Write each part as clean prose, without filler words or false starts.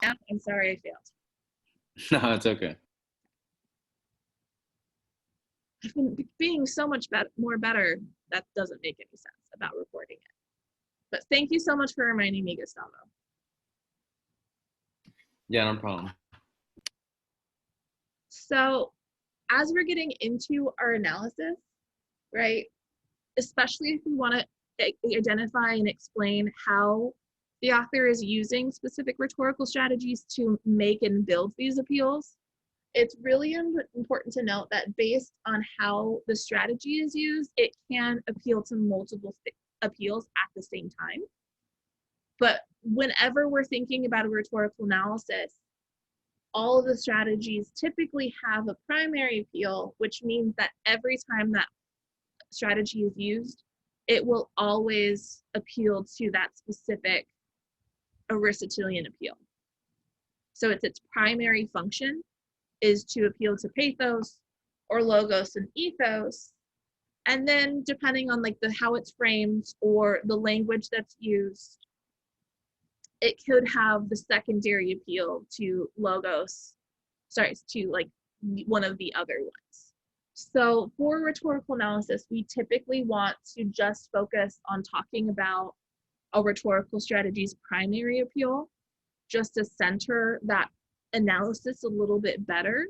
Yeah, I'm sorry I failed. No, it's okay. I've been being so much more better. That doesn't make any sense about recording it. But thank you so much for reminding me, Gustavo. Yeah, no problem. So as we're getting into our analysis, right, especially if we want to identify and explain how the author is using specific rhetorical strategies to make and build these appeals, it's really important to note that based on how the strategy is used, it can appeal to multiple appeals at the same time. But whenever we're thinking about a rhetorical analysis, all of the strategies typically have a primary appeal, which means that every time that strategy is used, it will always appeal to that specific Aristotelian appeal. So it's its primary function is to appeal to pathos or logos and ethos. And then depending on like the how it's framed or the language that's used, it could have the secondary appeal to logos, sorry, to like one of the other ones. So for rhetorical analysis, we typically want to just focus on talking about a rhetorical strategy's primary appeal, just to center that analysis a little bit better.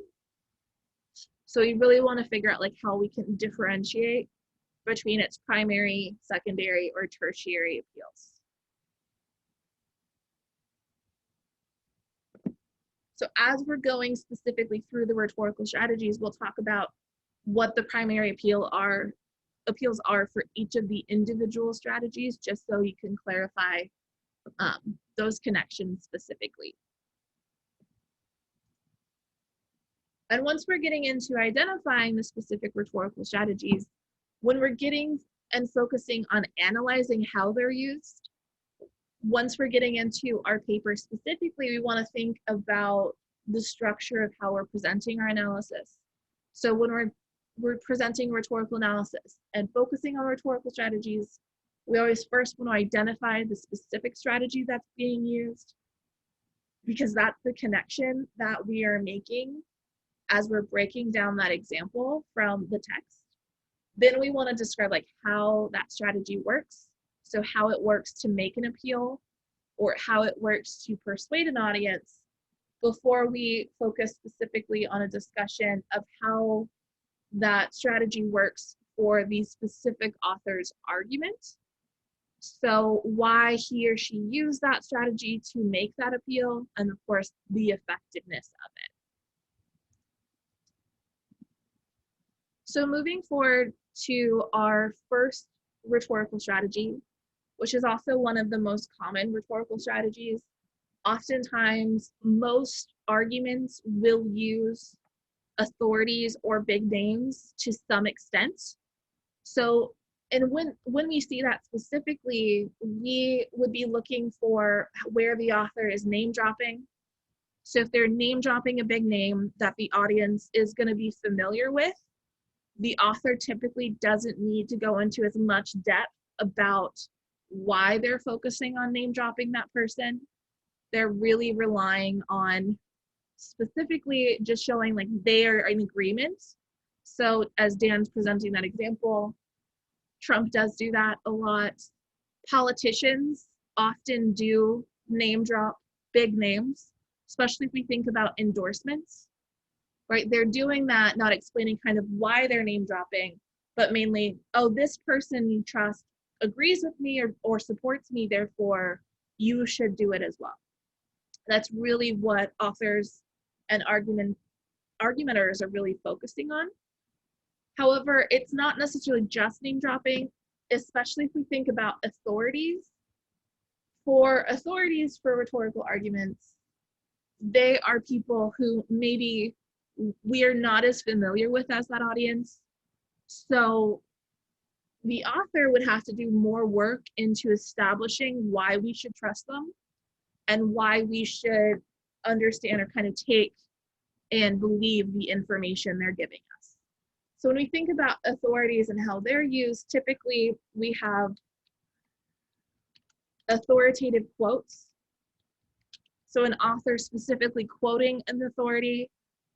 So we really want to figure out like how we can differentiate between its primary, secondary, or tertiary appeals. So as we're going specifically through the rhetorical strategies, we'll talk about what the primary appeals are for each of the individual strategies, just so you can clarify those connections specifically. And once we're getting into identifying the specific rhetorical strategies, when we're getting and focusing on analyzing how they're used, once we're getting into our paper specifically, we want to think about the structure of how we're presenting our analysis. So when we're presenting rhetorical analysis and focusing on rhetorical strategies, we always first want to identify the specific strategy that's being used, because that's the connection that we are making as we're breaking down that example from the text. Then we want to describe like how that strategy works. So how it works to make an appeal or how it works to persuade an audience before we focus specifically on a discussion of how that strategy works for the specific author's argument. So why he or she used that strategy to make that appeal, and of course, the effectiveness of it. So moving forward to our first rhetorical strategy, which is also one of the most common rhetorical strategies. Oftentimes, most arguments will use authorities or big names to some extent. So, and when we see that specifically, we would be looking for where the author is name dropping. So if they're name dropping a big name that the audience is going to be familiar with, the author typically doesn't need to go into as much depth about why they're focusing on name dropping that person. They're really relying on specifically just showing like they are in agreement. So as Dan's presenting that example, Trump does do that a lot. Politicians often do name drop big names, especially if we think about endorsements, right? They're doing that, not explaining kind of why they're name dropping, but mainly, oh, this person you trust agrees with me or supports me, therefore you should do it as well. That's really what authors and argumenters are really focusing on. However, it's not necessarily just name dropping, especially if we think about authorities. For authorities for rhetorical arguments, they are people who maybe we are not as familiar with as that audience. So the author would have to do more work into establishing why we should trust them and why we should understand or kind of take and believe the information they're giving us. So when we think about authorities and how they're used, typically we have authoritative quotes. So an author specifically quoting an authority,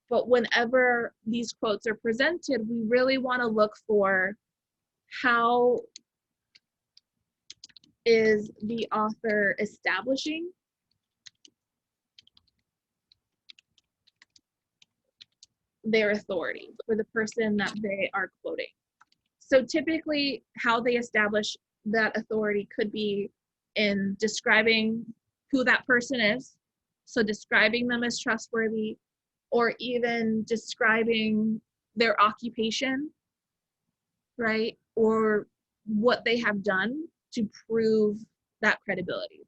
but whenever these quotes are presented, we really want to look for how is the author establishing their authority for the person that they are quoting. So typically how they establish that authority could be in describing who that person is, so describing them as trustworthy, or even describing their occupation, right? Or what they have done to prove that credibility.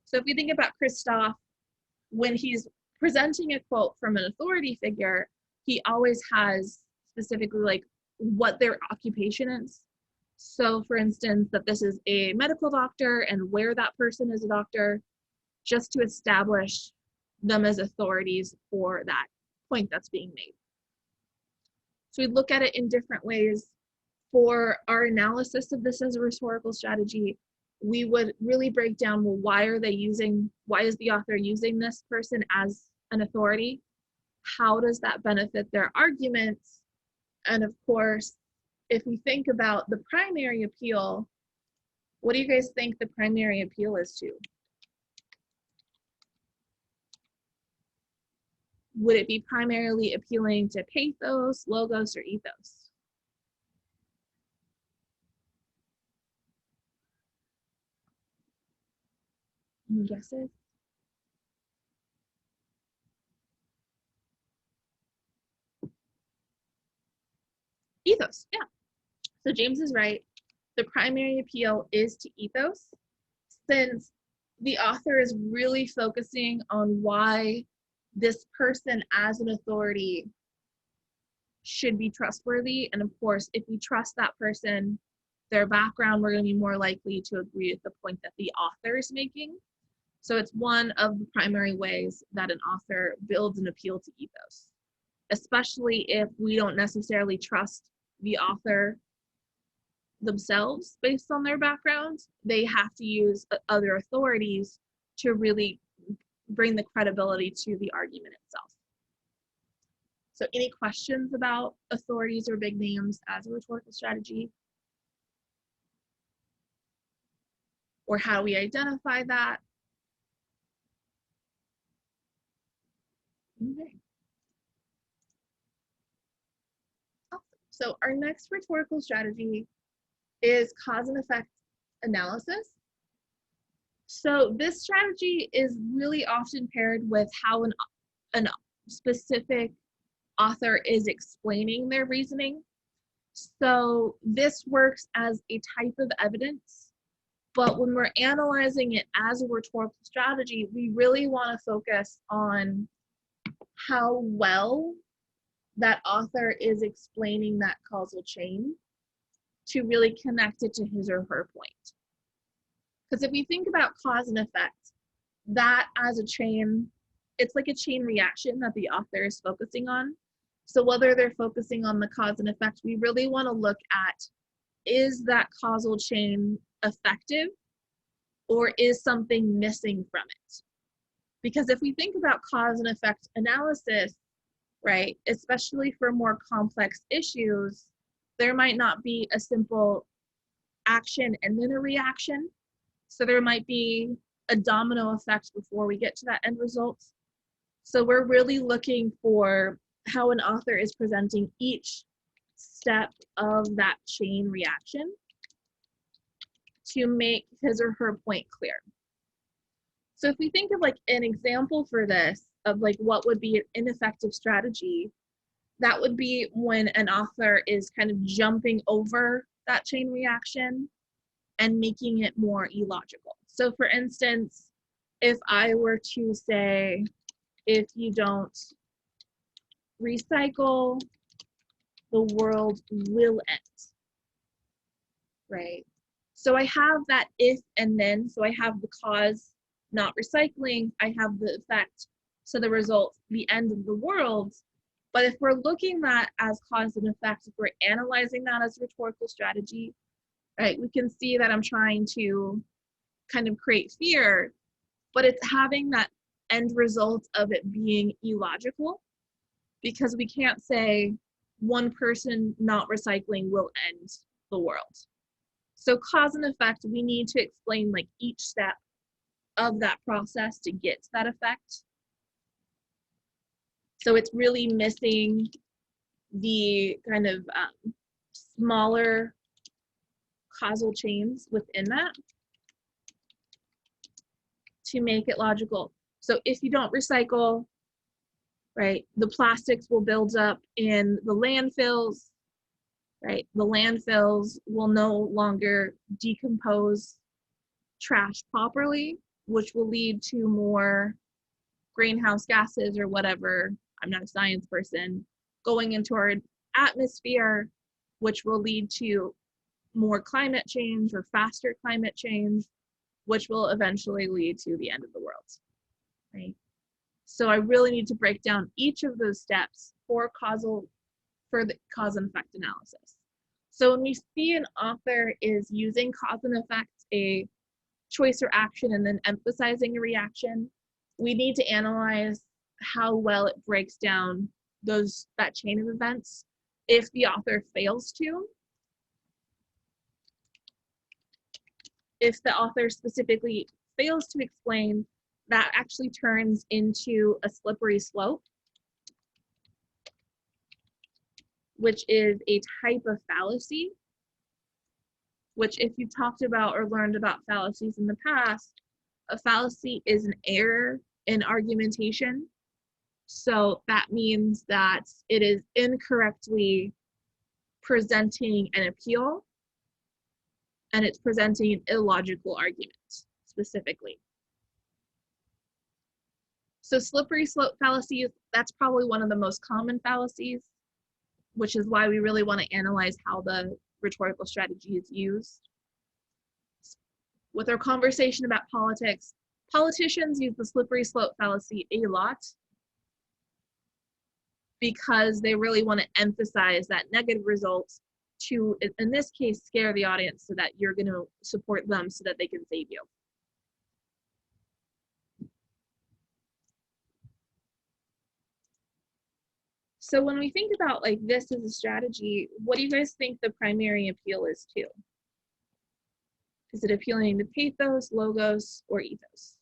So if we think about Christoph, when he's presenting a quote from an authority figure, he always has specifically like what their occupation is. So for instance, that this is a medical doctor and where that person is a doctor, just to establish them as authorities for that point that's being made. So we look at it in different ways. For our analysis of this as a rhetorical strategy, we would really break down, well, why is the author using this person as an authority? How does that benefit their arguments? And of course, if we think about the primary appeal, what do you guys think the primary appeal is to? Would it be primarily appealing to pathos, logos, or ethos? Any guesses? Ethos, yeah. So James is right. The primary appeal is to ethos, since the author is really focusing on why this person as an authority should be trustworthy. And of course, if we trust that person, their background, we're going to be more likely to agree with the point that the author is making. So it's one of the primary ways that an author builds an appeal to ethos, especially if we don't necessarily trust the author themselves based on their background. They have to use other authorities to really bring the credibility to the argument itself. So any questions about authorities or big names as a rhetorical strategy? Or how we identify that? Okay. Awesome. So our next rhetorical strategy is cause and effect analysis. So this strategy is really often paired with how an specific author is explaining their reasoning. So this works as a type of evidence, but when we're analyzing it as a rhetorical strategy, we really want to focus on how well that author is explaining that causal chain to really connect it to his or her point. Because if we think about cause and effect, that as a chain, it's like a chain reaction that the author is focusing on. So whether they're focusing on the cause and effect, we really want to look at, is that causal chain effective, or is something missing from it? Because if we think about cause and effect analysis, right, especially for more complex issues, there might not be a simple action and then a reaction. So there might be a domino effect before we get to that end result. So we're really looking for how an author is presenting each step of that chain reaction to make his or her point clear. So if we think of like an example for this, of like what would be an ineffective strategy, that would be when an author is kind of jumping over that chain reaction and making it more illogical. So for instance, if I were to say, if you don't recycle, the world will end, right? So I have that if and then, so I have the cause, not recycling, I have the effect, so the result, the end of the world. But if we're looking at as cause and effect, if we're analyzing that as a rhetorical strategy, right, we can see that I'm trying to kind of create fear, but it's having that end result of it being illogical, because we can't say one person not recycling will end the world. So cause and effect, we need to explain like each step of that process to get to that effect. So it's really missing the kind of smaller causal chains within that to make it logical. So if you don't recycle, right, the plastics will build up in the landfills, right? The landfills will no longer decompose trash properly, which will lead to more greenhouse gases or whatever, I'm not a science person, going into our atmosphere, which will lead to more climate change or faster climate change, which will eventually lead to the end of the world, right? So I really need to break down each of those steps for the cause and effect analysis. So when we see an author is using cause and effect, a choice or action, and then emphasizing a reaction, we need to analyze how well it breaks down that chain of events. If the author fails to, if the author specifically fails to explain, that actually turns into a slippery slope, which is a type of fallacy, which if you've talked about or learned about fallacies in the past, a fallacy is an error in argumentation. So that means that it is incorrectly presenting an appeal, and it's presenting an illogical argument specifically. So slippery slope fallacies, that's probably one of the most common fallacies, which is why we really want to analyze how the rhetorical strategy is used. With our conversation about politics, politicians use the slippery slope fallacy a lot because they really want to emphasize that negative result to, in this case, scare the audience so that you're going to support them so that they can save you. So when we think about like this as a strategy, what do you guys think the primary appeal is to? Is it appealing to pathos, logos, or ethos?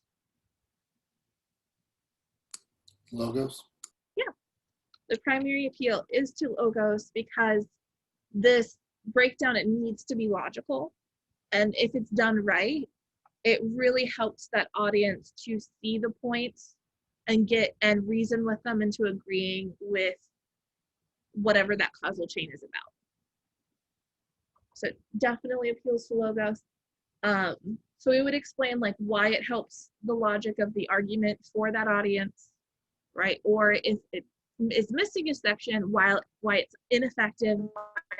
Logos? Yeah, the primary appeal is to logos because this breakdown, it needs to be logical. And if it's done right, it really helps that audience to see the points and reason with them into agreeing with whatever that causal chain is about. So it definitely appeals to logos. So we would explain like why it helps the logic of the argument for that audience, right? Or if it is missing a section, why it's ineffective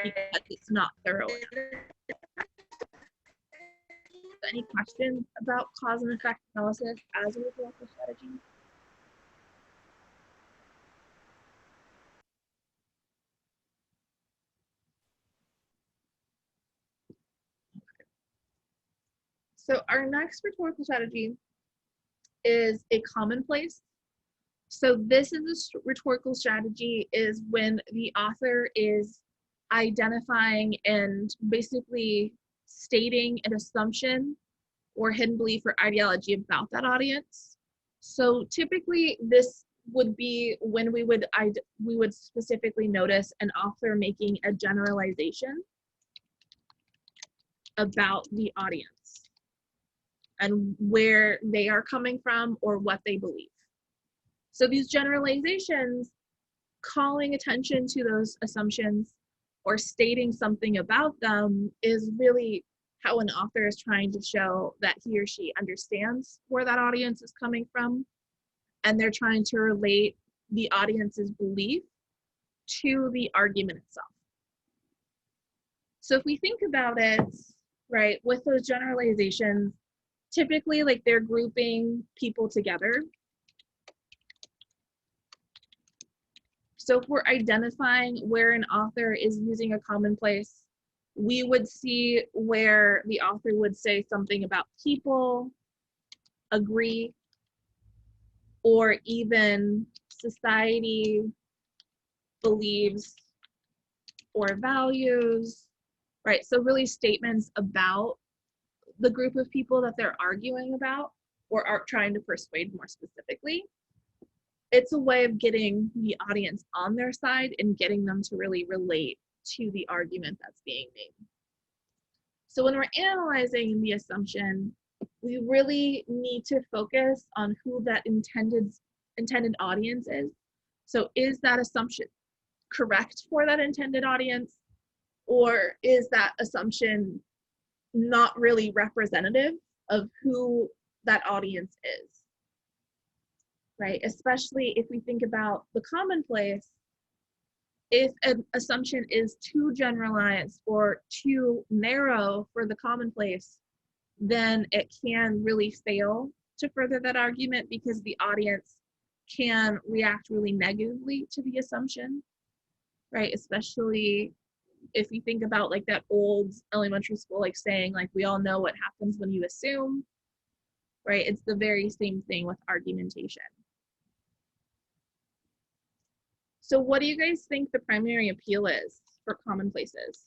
because it's not thorough enough. Any questions about cause and effect analysis as a rhetorical strategy? So our next rhetorical strategy is a commonplace. So this is a rhetorical strategy is when the author is identifying and basically stating an assumption or hidden belief or ideology about that audience. So typically this would be when we would specifically notice an author making a generalization about the audience and where they are coming from or what they believe. So these generalizations, calling attention to those assumptions or stating something about them is really how an author is trying to show that he or she understands where that audience is coming from, and they're trying to relate the audience's belief to the argument itself. So if we think about it, right, with those generalizations, typically like they're grouping people together. So if we're identifying where an author is using a commonplace, we would see where the author would say something about people, agree, or even society believes or values, right? So really statements about the group of people that they're arguing about or are trying to persuade more specifically. It's a way of getting the audience on their side and getting them to really relate to the argument that's being made. So when we're analyzing the assumption, we really need to focus on who that intended audience is. So is that assumption correct for that intended audience, or is that assumption not really representative of who that audience is, right? Especially if we think about the commonplace, if an assumption is too generalized or too narrow for the commonplace, then it can really fail to further that argument because the audience can react really negatively to the assumption, right? Especially if you think about like that old elementary school like saying like we all know what happens when you assume, right? It's the very same thing with argumentation. So what do you guys think the primary appeal is for commonplaces?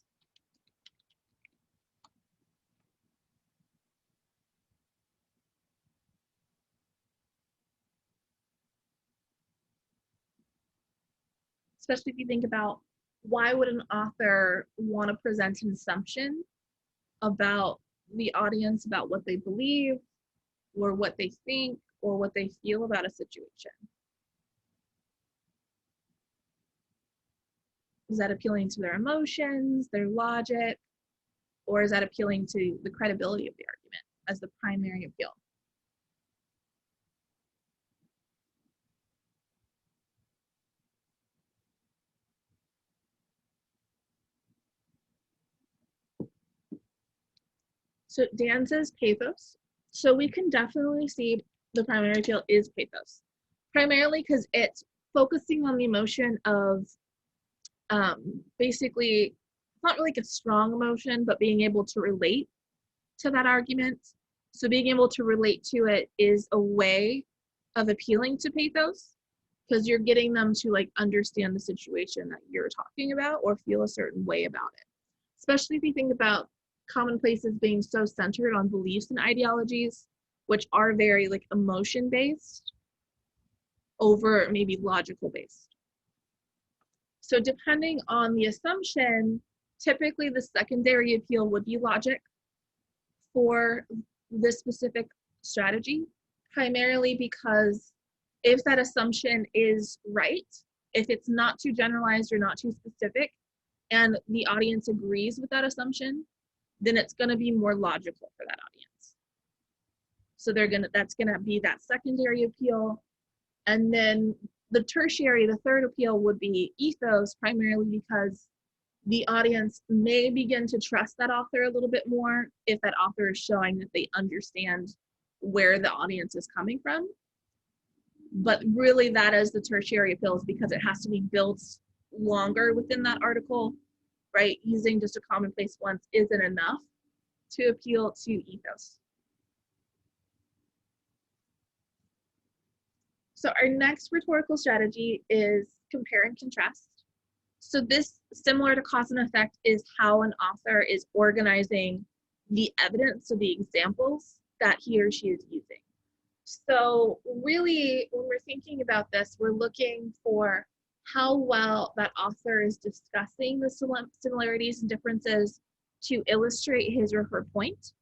Especially if you think about why would an author want to present an assumption about the audience, about what they believe or what they think or what they feel about a situation? Is that appealing to their emotions, their logic, or is that appealing to the credibility of the argument as the primary appeal? So Dan says pathos. So we can definitely see the primary appeal is pathos, primarily because it's focusing on the emotion of basically, not really like a strong emotion, but being able to relate to that argument. So being able to relate to it is a way of appealing to pathos because you're getting them to like understand the situation that you're talking about or feel a certain way about it. Especially if you think about commonplaces being so centered on beliefs and ideologies, which are very like emotion based over maybe logical based. So depending on the assumption, typically the secondary appeal would be logic for this specific strategy, primarily because if that assumption is right, if it's not too generalized or not too specific, and the audience agrees with that assumption, then it's going to be more logical for that audience. So that's going to be that secondary appeal. And then the tertiary, the third appeal would be ethos, primarily because the audience may begin to trust that author a little bit more if that author is showing that they understand where the audience is coming from. But really that is the tertiary appeals because it has to be built longer within that article, right? Using just a commonplace once isn't enough to appeal to ethos. So our next rhetorical strategy is compare and contrast. So this, similar to cause and effect, is how an author is organizing the evidence, so the examples that he or she is using. So really, when we're thinking about this, we're looking for how well that author is discussing the similarities and differences to illustrate his or her point.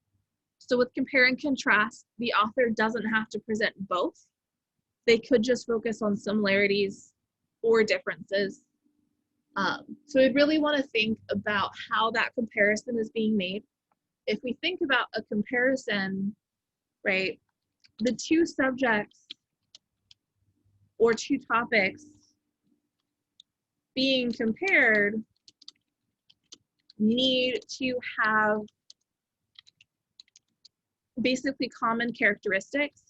So with compare and contrast, the author doesn't have to present both. They could just focus on similarities or differences. So we really want to think about how that comparison is being made. If we think about a comparison, right, the two subjects or two topics being compared need to have basically common characteristics.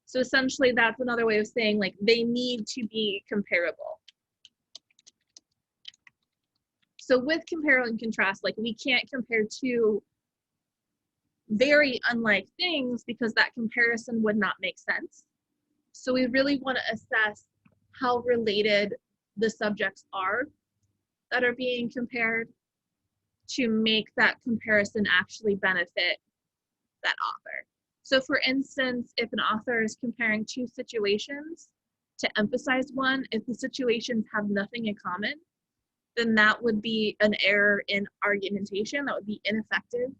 So essentially that's another way of saying like they need to be comparable. So with compare and contrast, like we can't compare two very unlike things because that comparison would not make sense. So we really want to assess how related the subjects are that are being compared to make that comparison actually benefit that author. So for instance, if an author is comparing two situations to emphasize one, if the situations have nothing in common, then that would be an error in argumentation. That would be ineffective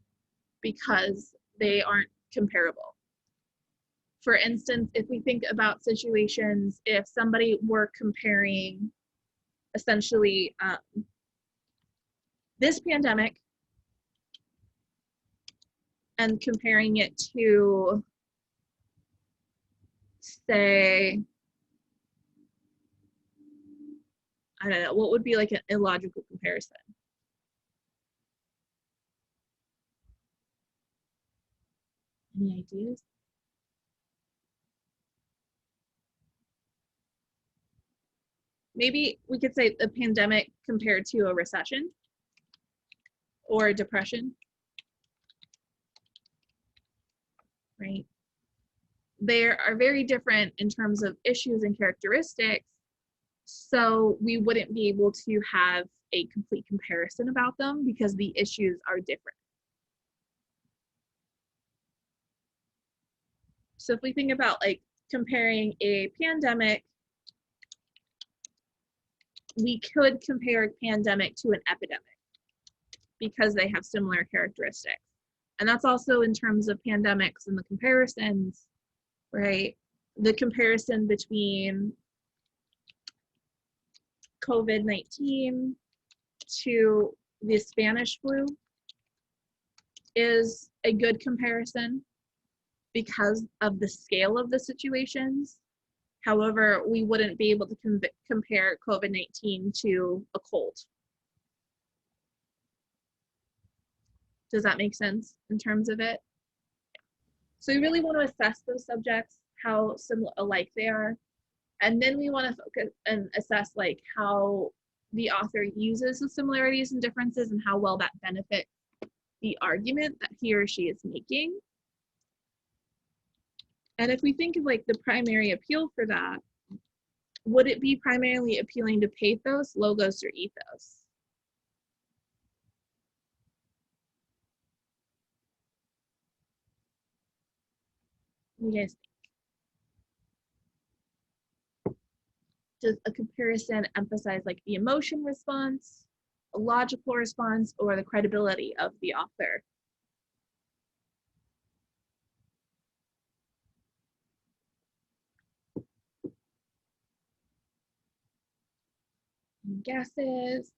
because they aren't comparable. For instance, if we think about situations, if somebody were comparing essentially this pandemic and comparing it to, say, I don't know, what would be like an illogical comparison? Any ideas? Maybe we could say the pandemic compared to a recession or a depression, right? They are very different in terms of issues and characteristics, so we wouldn't be able to have a complete comparison about them because the issues are different. So if we think about like comparing a pandemic, we could compare a pandemic to an epidemic because they have similar characteristics. And that's also in terms of pandemics and the comparisons, right? The comparison between COVID-19 to the Spanish flu is a good comparison because of the scale of the situations. However, we wouldn't be able to compare COVID-19 to a cold. Does that make sense in terms of it? So we really want to assess those subjects, how similar alike they are. And then we want to focus and assess like how the author uses the similarities and differences and how well that benefits the argument that he or she is making. And if we think of like the primary appeal for that, would it be primarily appealing to pathos, logos, or ethos? What do you guys think? Does a comparison emphasize like the emotion response, a logical response, or the credibility of the author? Any guesses?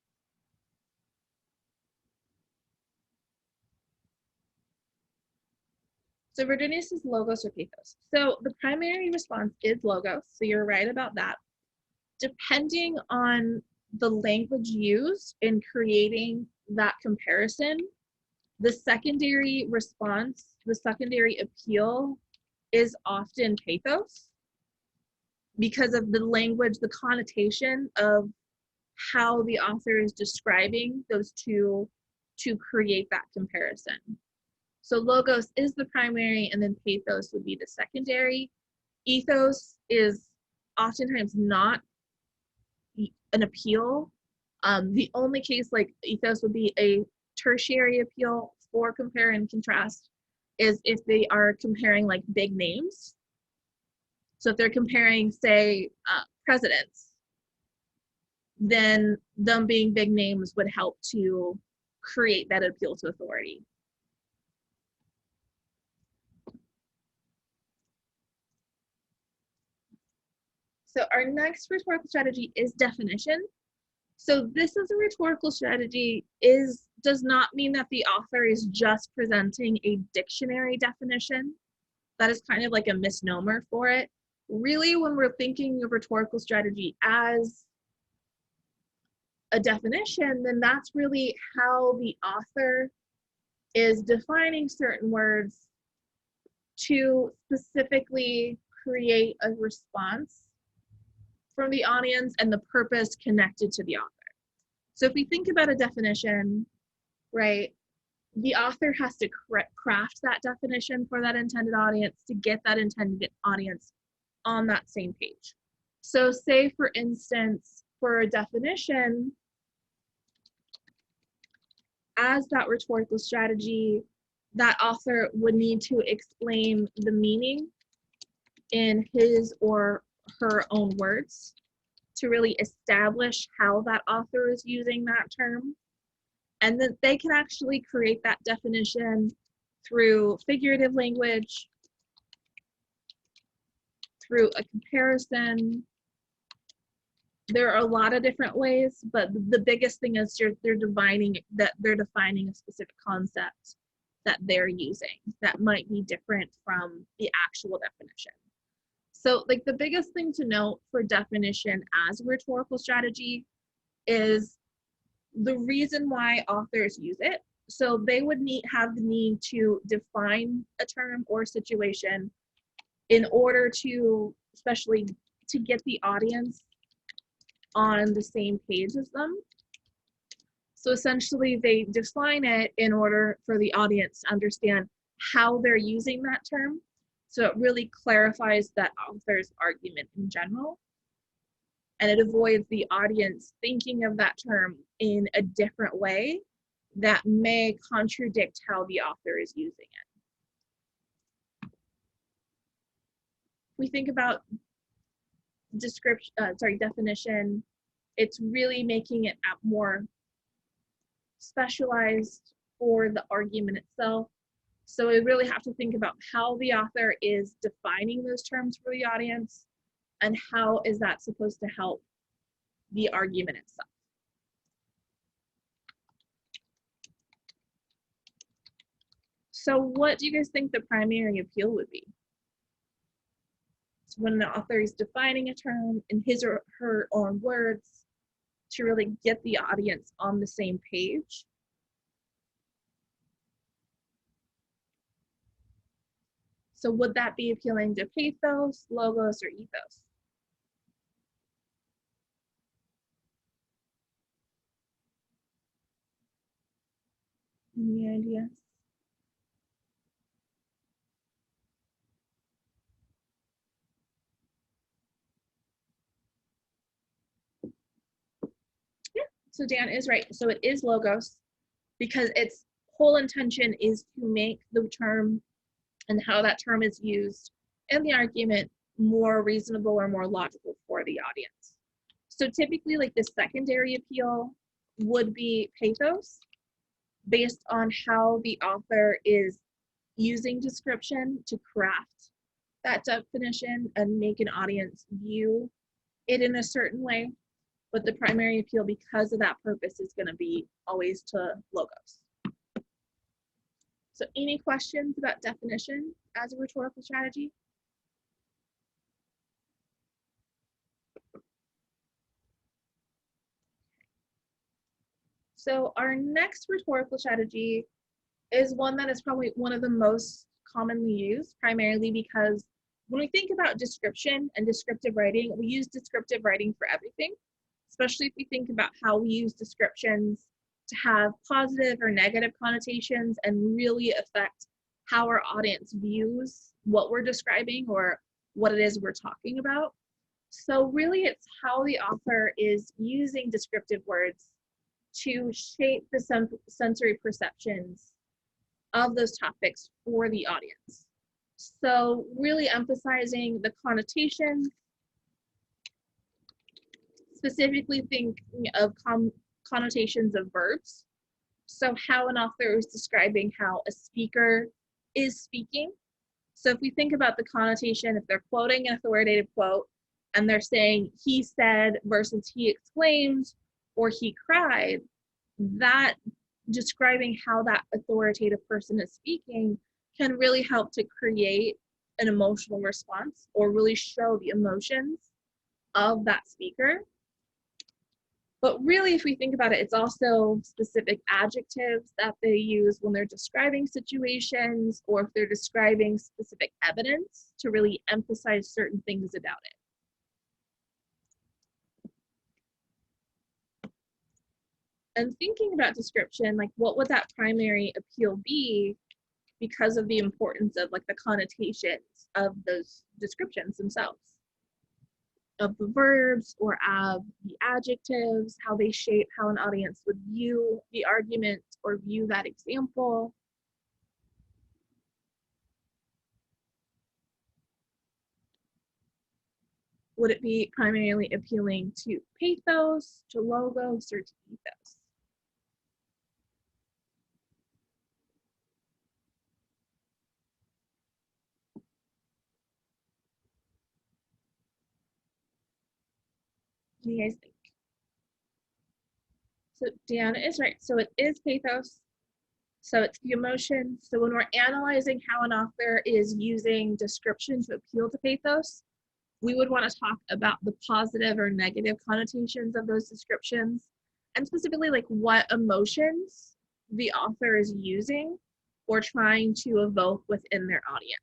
So Virginius is logos or pathos. So the primary response is logos, so you're right about that. Depending on the language used in creating that comparison, the secondary response, the secondary appeal is often pathos because of the language, the connotation of how the author is describing those two to create that comparison. So logos is the primary, and then pathos would be the secondary. Ethos is oftentimes not an appeal. The only case like ethos would be a tertiary appeal for compare and contrast is if they are comparing like big names. So if they're comparing, say, presidents, then them being big names would help to create that appeal to authority. So our next rhetorical strategy is definition. So this is a rhetorical strategy does not mean that the author is just presenting a dictionary definition. That is kind of like a misnomer for it. Really, when we're thinking of rhetorical strategy as a definition, then that's really how the author is defining certain words to specifically create a response from the audience and the purpose connected to the author. So if we think about a definition, right, the author has to craft that definition for that intended audience to get that intended audience on that same page. So say, for instance, for a definition, as that rhetorical strategy, that author would need to explain the meaning in his or her own words to really establish how that author is using that term. And then they can actually create that definition through figurative language, through a comparison. There are a lot of different ways, but the biggest thing is they're defining a specific concept that they're using that might be different from the actual definition. So like the biggest thing to note for definition as a rhetorical strategy is the reason why authors use it. So they would have the need to define a term or situation in order to, especially to get the audience on the same page as them. So essentially they define it in order for the audience to understand how they're using that term. So it really clarifies that author's argument in general. And it avoids the audience thinking of that term in a different way that may contradict how the author is using it. We think about definition, it's really making it more specialized for the argument itself. So we really have to think about how the author is defining those terms for the audience and how is that supposed to help the argument itself. So what do you guys think the primary appeal would be? So when the author is defining a term in his or her own words to really get the audience on the same page. So would that be appealing to pathos, logos, or ethos? Any ideas? Yeah, so Dan is right. So it is logos because its whole intention is to make the term and how that term is used in the argument more reasonable or more logical for the audience. So typically, like the secondary appeal would be pathos, based on how the author is using description to craft that definition and make an audience view it in a certain way. But the primary appeal, because of that purpose, is going to be always to logos. So any questions about definition as a rhetorical strategy? So our next rhetorical strategy is one that is probably one of the most commonly used, primarily because when we think about description and descriptive writing, we use descriptive writing for everything, especially if we think about how we use descriptions to have positive or negative connotations and really affect how our audience views what we're describing or what it is we're talking about. So really it's how the author is using descriptive words to shape the sensory perceptions of those topics for the audience. So really emphasizing the connotations, specifically thinking of connotations of verbs. So how an author is describing how a speaker is speaking. So if we think about the connotation, if they're quoting an authoritative quote and they're saying he said versus he exclaimed or he cried, that describing how that authoritative person is speaking can really help to create an emotional response or really show the emotions of that speaker. But really, if we think about it, it's also specific adjectives that they use when they're describing situations or if they're describing specific evidence to really emphasize certain things about it. And thinking about description, like what would that primary appeal be because of the importance of like the connotations of those descriptions themselves, of the verbs or of the adjectives, how they shape how an audience would view the argument or view that example. Would it be primarily appealing to pathos, to logos, or to ethos? What do you guys think? So Deanna is right. So it is pathos. So it's the emotion. So when we're analyzing how an author is using description to appeal to pathos, we would want to talk about the positive or negative connotations of those descriptions, and specifically like what emotions the author is using or trying to evoke within their audience.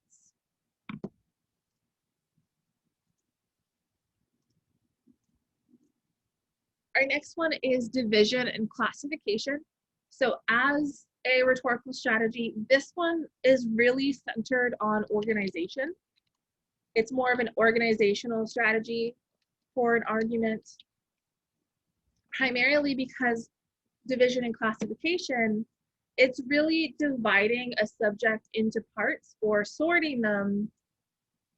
Our next one is division and classification. So as a rhetorical strategy, this one is really centered on organization. It's more of an organizational strategy for an argument, primarily because division and classification, it's really dividing a subject into parts or sorting them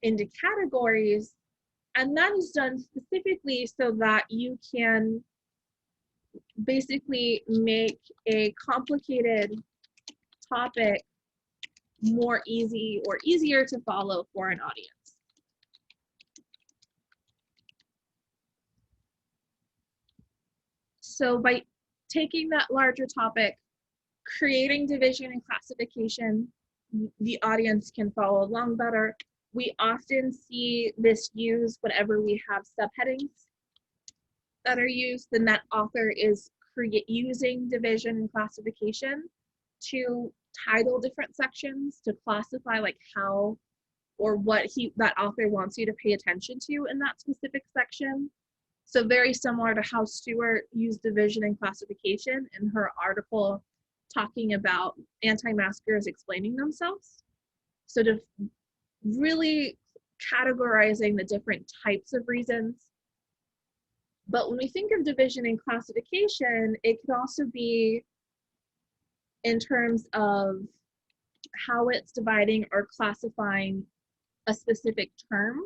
into categories. And that is done specifically so that you can basically make a complicated topic more easy or easier to follow for an audience. So by taking that larger topic, creating division and classification, the audience can follow along better. We often see this used whenever we have subheadings that are used, then that author is using division and classification to title different sections, to classify like how or what that author wants you to pay attention to in that specific section. So very similar to how Stewart used division and classification in her article talking about anti-maskers explaining themselves. So to really categorizing the different types of reasons. But when we think of division and classification, it could also be in terms of how it's dividing or classifying a specific term,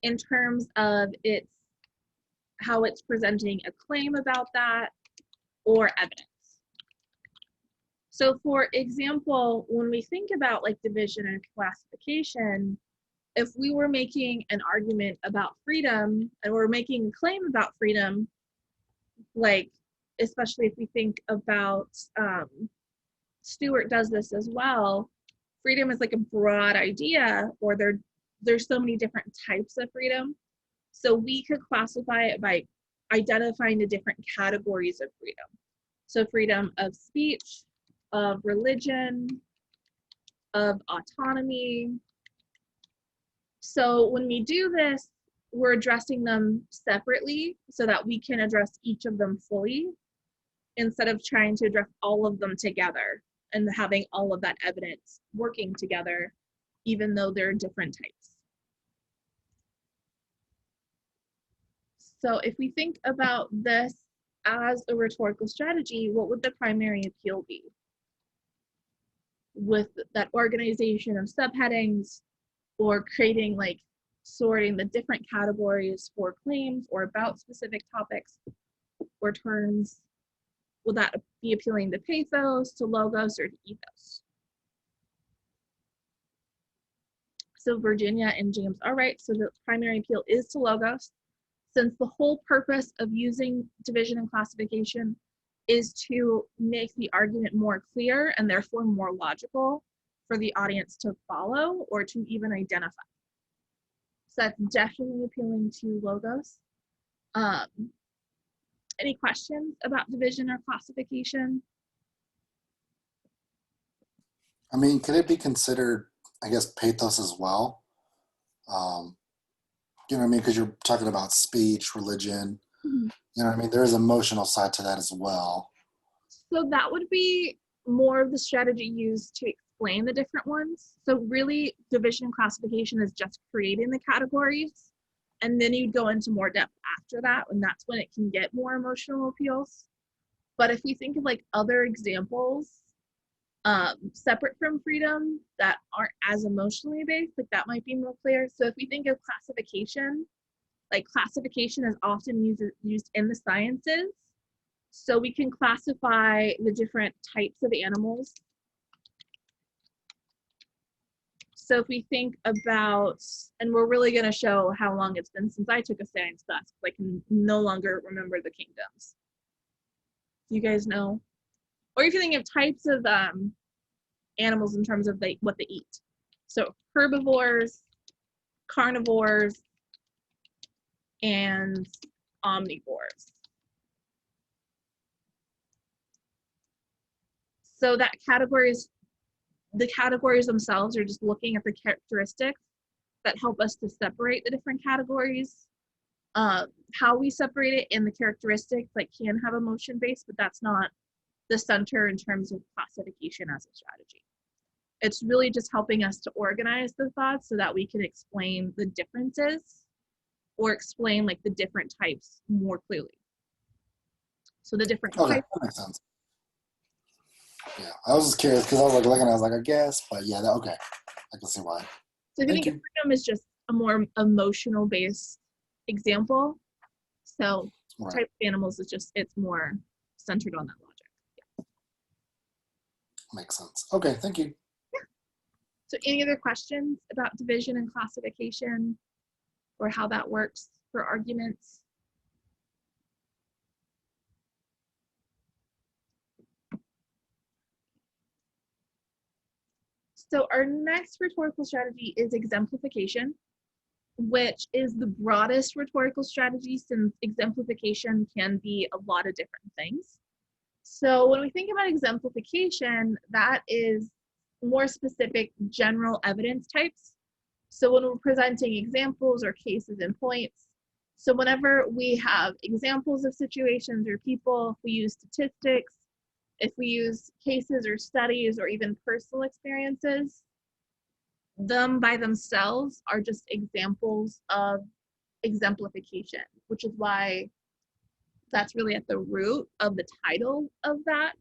in terms of how it's presenting a claim about that or evidence. So for example, when we think about like division and classification, if we were making an argument about freedom and we're making a claim about freedom, like especially if we think about Stewart does this as well, freedom is like a broad idea, or there's so many different types of freedom. So we could classify it by identifying the different categories of freedom. So freedom of speech, of religion, of autonomy. So when we do this, we're addressing them separately so that we can address each of them fully, instead of trying to address all of them together and having all of that evidence working together, even though they're different types. So if we think about this as a rhetorical strategy, what would the primary appeal be? With that organization of subheadings, or creating like sorting the different categories for claims or about specific topics or terms, will that be appealing to pathos, to logos, or to ethos? So Virginia and James are right. So the primary appeal is to logos, since the whole purpose of using division and classification is to make the argument more clear and therefore more logical for the audience to follow or to even identify. So that's definitely appealing to logos. Any questions about division or classification? I mean, could it be considered, I guess, pathos as well? You know what I mean? Because you're talking about speech, religion, Mhm. You know what I mean? There is emotional side to that as well. So that would be more of the strategy used to explain the different ones. So really, division and classification is just creating the categories, and then you go into more depth after that, and that's when it can get more emotional appeals. But if we think of like other examples, separate from freedom that aren't as emotionally based, like that might be more clear. So if we think of classification, like classification is often used in the sciences. So we can classify the different types of animals. So if we think about, and we're really going to show how long it's been since I took a science class, because I can no longer remember the kingdoms. You guys know? Or if you think of types of animals in terms of what they eat. So herbivores, carnivores, and omnivores. So that the categories themselves are just looking at the characteristics that help us to separate the different categories. How we separate it in the characteristics like can have emotion based, but that's not the center in terms of classification as a strategy. It's really just helping us to organize the thoughts so that we can explain the differences or explain like the different types more clearly. So the different Okay, types. that makes sense. Yeah, I was just curious because I was like looking, I was like, I guess, but yeah, okay, I can see why. So if you think of freedom is just a more emotional based example. So Right. type of animals is just, it's more centered on that logic. Makes sense. Okay, thank you. Yeah. So any other questions about division and classification or how that works for arguments? So our next rhetorical strategy is exemplification, which is the broadest rhetorical strategy since exemplification can be a lot of different things. So when we think about exemplification, that is more specific general evidence types. So when we're presenting examples or cases and points, so whenever we have examples of situations or people, we use statistics, if we use cases or studies or even personal experiences, them by themselves are just examples of exemplification, which is why that's really at the root of the title of that.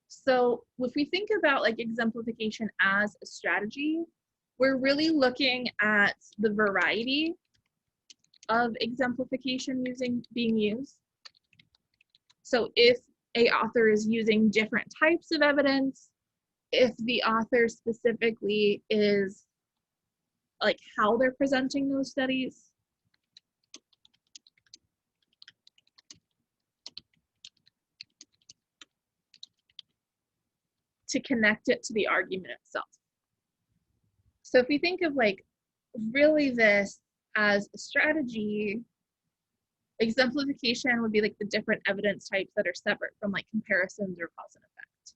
So if we think about like exemplification as a strategy, we're really looking at the variety of exemplification being used. So if a author is using different types of evidence, if the author specifically is like how they're presenting those studies, to connect it to the argument itself. So if we think of like really this as a strategy, exemplification would be like the different evidence types that are separate from like comparisons or cause and effect.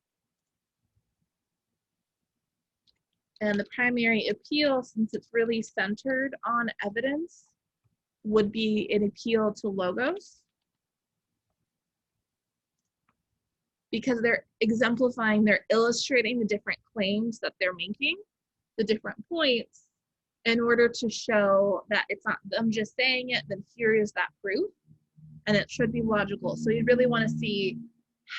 And the primary appeal, since it's really centered on evidence, would be an appeal to logos, because they're exemplifying, they're illustrating the different claims that they're making, the different points, in order to show that it's not them just saying it, then here is that proof, and it should be logical. So you really want to see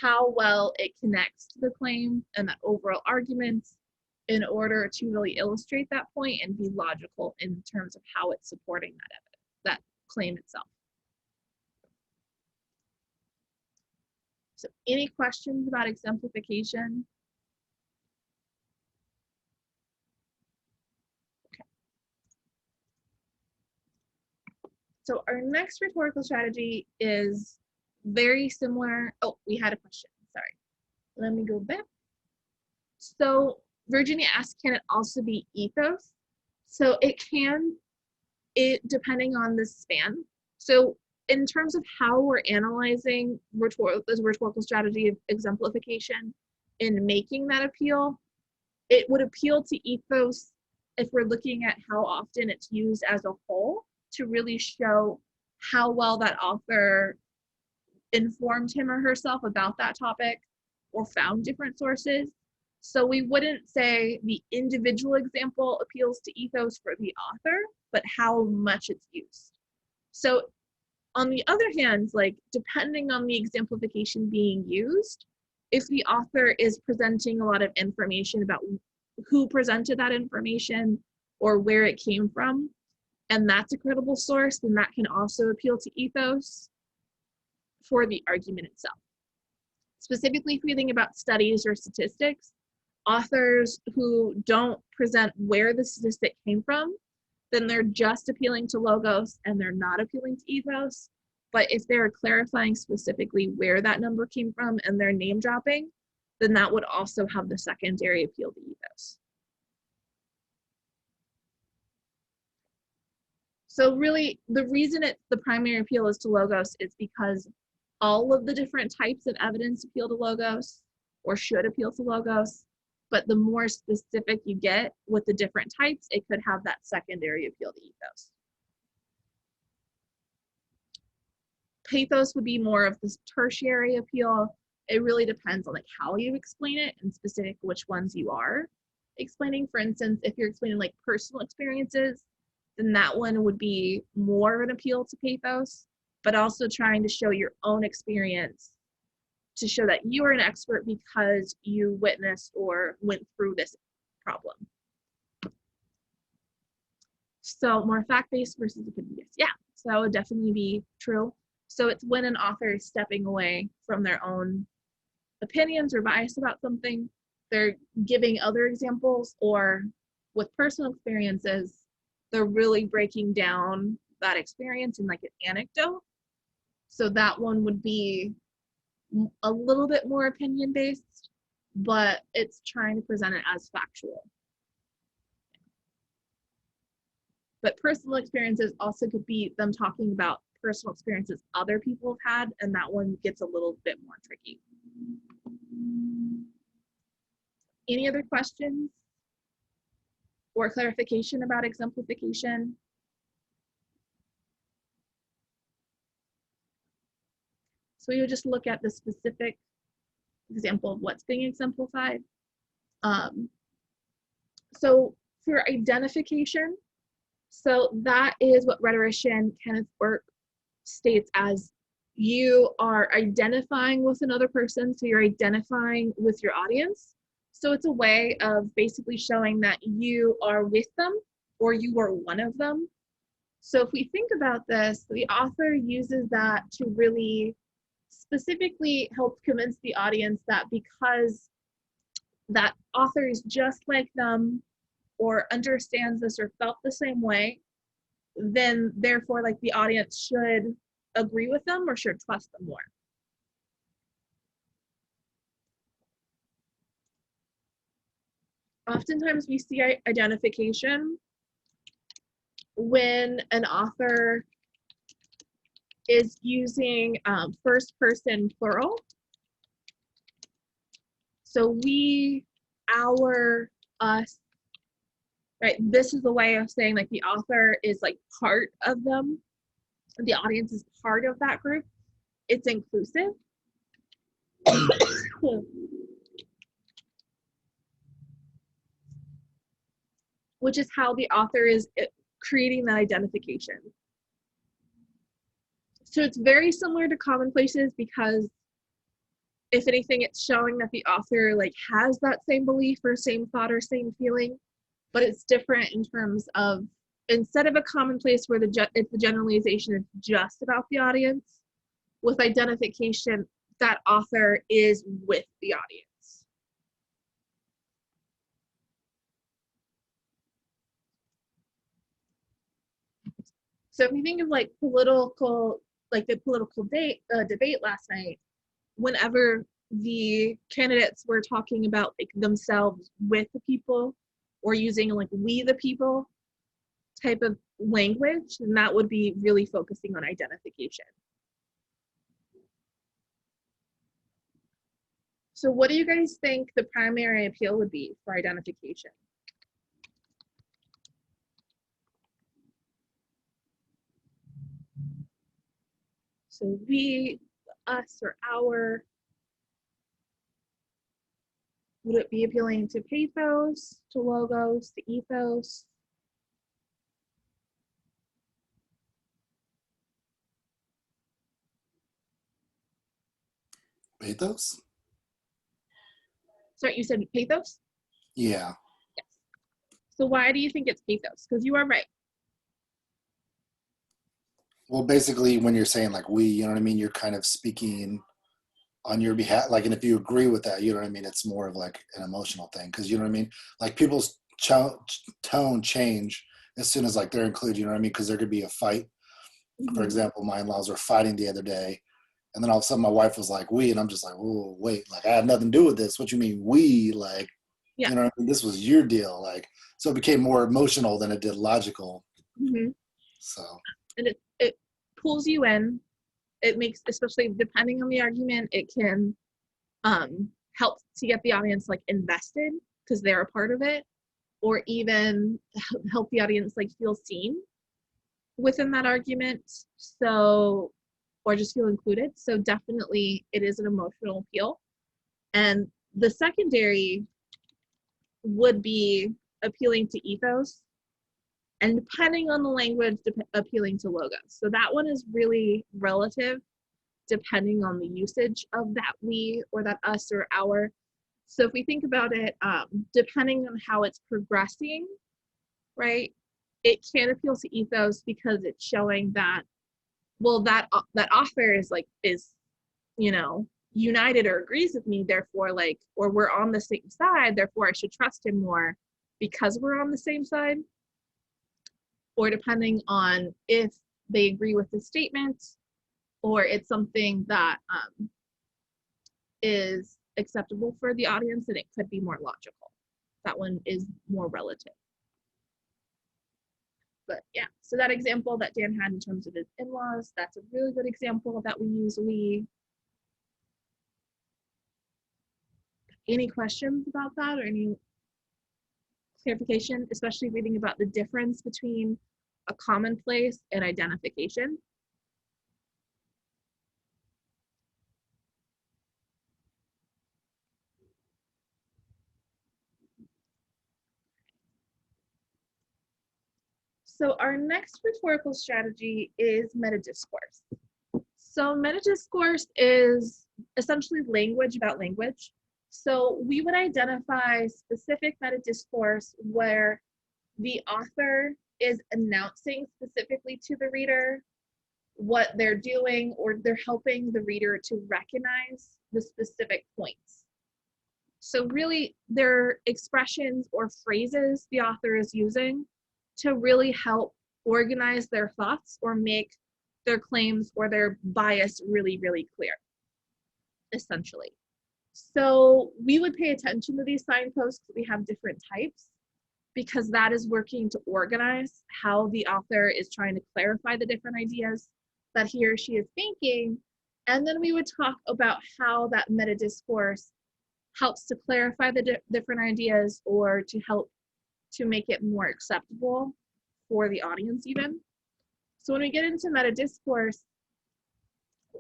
how well it connects to the claim and that overall argument in order to really illustrate that point and be logical in terms of how it's supporting that evidence, that claim itself. So any questions about exemplification? Okay. So our next rhetorical strategy is very similar. Oh, we had a question, sorry. Let me go back. So Virginia asked, can it also be ethos? So it can, depending on the span. So in terms of how we're analyzing this rhetorical strategy of exemplification in making that appeal, it would appeal to ethos if we're looking at how often it's used as a whole to really show how well that author informed him or herself about that topic or found different sources. So we wouldn't say the individual example appeals to ethos for the author, but how much it's used. So on the other hand, like depending on the exemplification being used, if the author is presenting a lot of information about who presented that information or where it came from, and that's a credible source, then that can also appeal to ethos for the argument itself. Specifically, if we think about studies or statistics, authors who don't present where the statistic came from, then they're just appealing to logos and they're not appealing to ethos. But if they're clarifying specifically where that number came from and they're name dropping, then that would also have the secondary appeal to ethos. So really, the reason the primary appeal is to logos is because all of the different types of evidence appeal to logos or should appeal to logos, but the more specific you get with the different types, it could have that secondary appeal to ethos. Pathos would be more of this tertiary appeal. It really depends on like how you explain it and specific which ones you are explaining. For instance, if you're explaining like personal experiences, then that one would be more of an appeal to pathos, but also trying to show your own experience to show that you are an expert because you witnessed or went through this problem. So more fact-based versus opinion-based. Yeah, so that would definitely be true. So it's when an author is stepping away from their own opinions or bias about something, they're giving other examples, or with personal experiences, they're really breaking down that experience in like an anecdote. So that one would be a little bit more opinion-based, but it's trying to present it as factual. But personal experiences also could be them talking about personal experiences other people have had, and that one gets a little bit more tricky. Any other questions or clarification about exemplification? So we would just look at the specific example of what's being exemplified. So for identification, so that is what rhetorician Kenneth Burke states as you are identifying with another person, so you're identifying with your audience. So it's a way of basically showing that you are with them or you are one of them. So if we think about this, the author uses that to really specifically help convince the audience that because that author is just like them or understands this or felt the same way, then therefore like the audience should agree with them or should trust them more. Oftentimes we see identification when an author is using first person plural. So we, our, us, right? This is the way of saying like the author is like part of them. The audience is part of that group. It's inclusive. Which is how the author is creating that identification. So it's very similar to commonplaces because if anything, it's showing that the author like has that same belief or same thought or same feeling, but it's different in terms of instead of a commonplace where the generalization is just about the audience, with identification, that author is with the audience. So if you think of like political, like the political debate last night, whenever the candidates were talking about like themselves with the people or using like we the people type of language, then that would be really focusing on identification. So what do you guys think the primary appeal would be for identification? So we, us, or our. Would it be appealing to pathos, to logos, to ethos? Pathos? Sorry, you said pathos? Yeah. Yes. So why do you think it's pathos? Because you are right. Well, basically, when you're saying like we, you know what I mean, you're kind of speaking on your behalf. Like, and if you agree with that, you know what I mean, it's more of like an emotional thing, because you know what I mean. Like people's tone change as soon as like they're included. You know what I mean? Because there could be a fight. For example, my in-laws were fighting the other day, and then all of a sudden my wife was like, "We," and I'm just like, "Oh, wait, like I have nothing to do with this. What you mean we?" Like, Yeah. you know what I mean? This was your deal. Like, so it became more emotional than it did logical. So. And it pulls you in. It makes, especially depending on the argument, it can help to get the audience like invested because they're a part of it, or even help the audience like feel seen within that argument. So, or just feel included. So definitely it is an emotional appeal. And the secondary would be appealing to ethos, and depending on the language, appealing to logos. So that one is really relative depending on the usage of that we or that us or our. So if we think about it, depending on how it's progressing, right, it can appeal to ethos because it's showing that, well, that author is you know, united or agrees with me, therefore, like, or we're on the same side, therefore I should trust him more because we're on the same side. Or depending on if they agree with the statement, or it's something that is acceptable for the audience, and it could be more logical. That one is more relative. But yeah, so that example that Dan had in terms of his in-laws, that's a really good example that we use we. Any questions about that or any clarification, especially reading about the difference between a commonplace and identification? So our next rhetorical strategy is metadiscourse. So metadiscourse is essentially language about language. So we would identify specific metadiscourse where the author is announcing specifically to the reader what they're doing, or they're helping the reader to recognize the specific points. So really, they're expressions or phrases the author is using to really help organize their thoughts or make their claims or their bias really, really clear, essentially. So we would pay attention to these signposts. We have different types because that is working to organize how the author is trying to clarify the different ideas that he or she is thinking. And then we would talk about how that metadiscourse helps to clarify the different ideas, or to help to make it more acceptable for the audience even. So when we get into metadiscourse,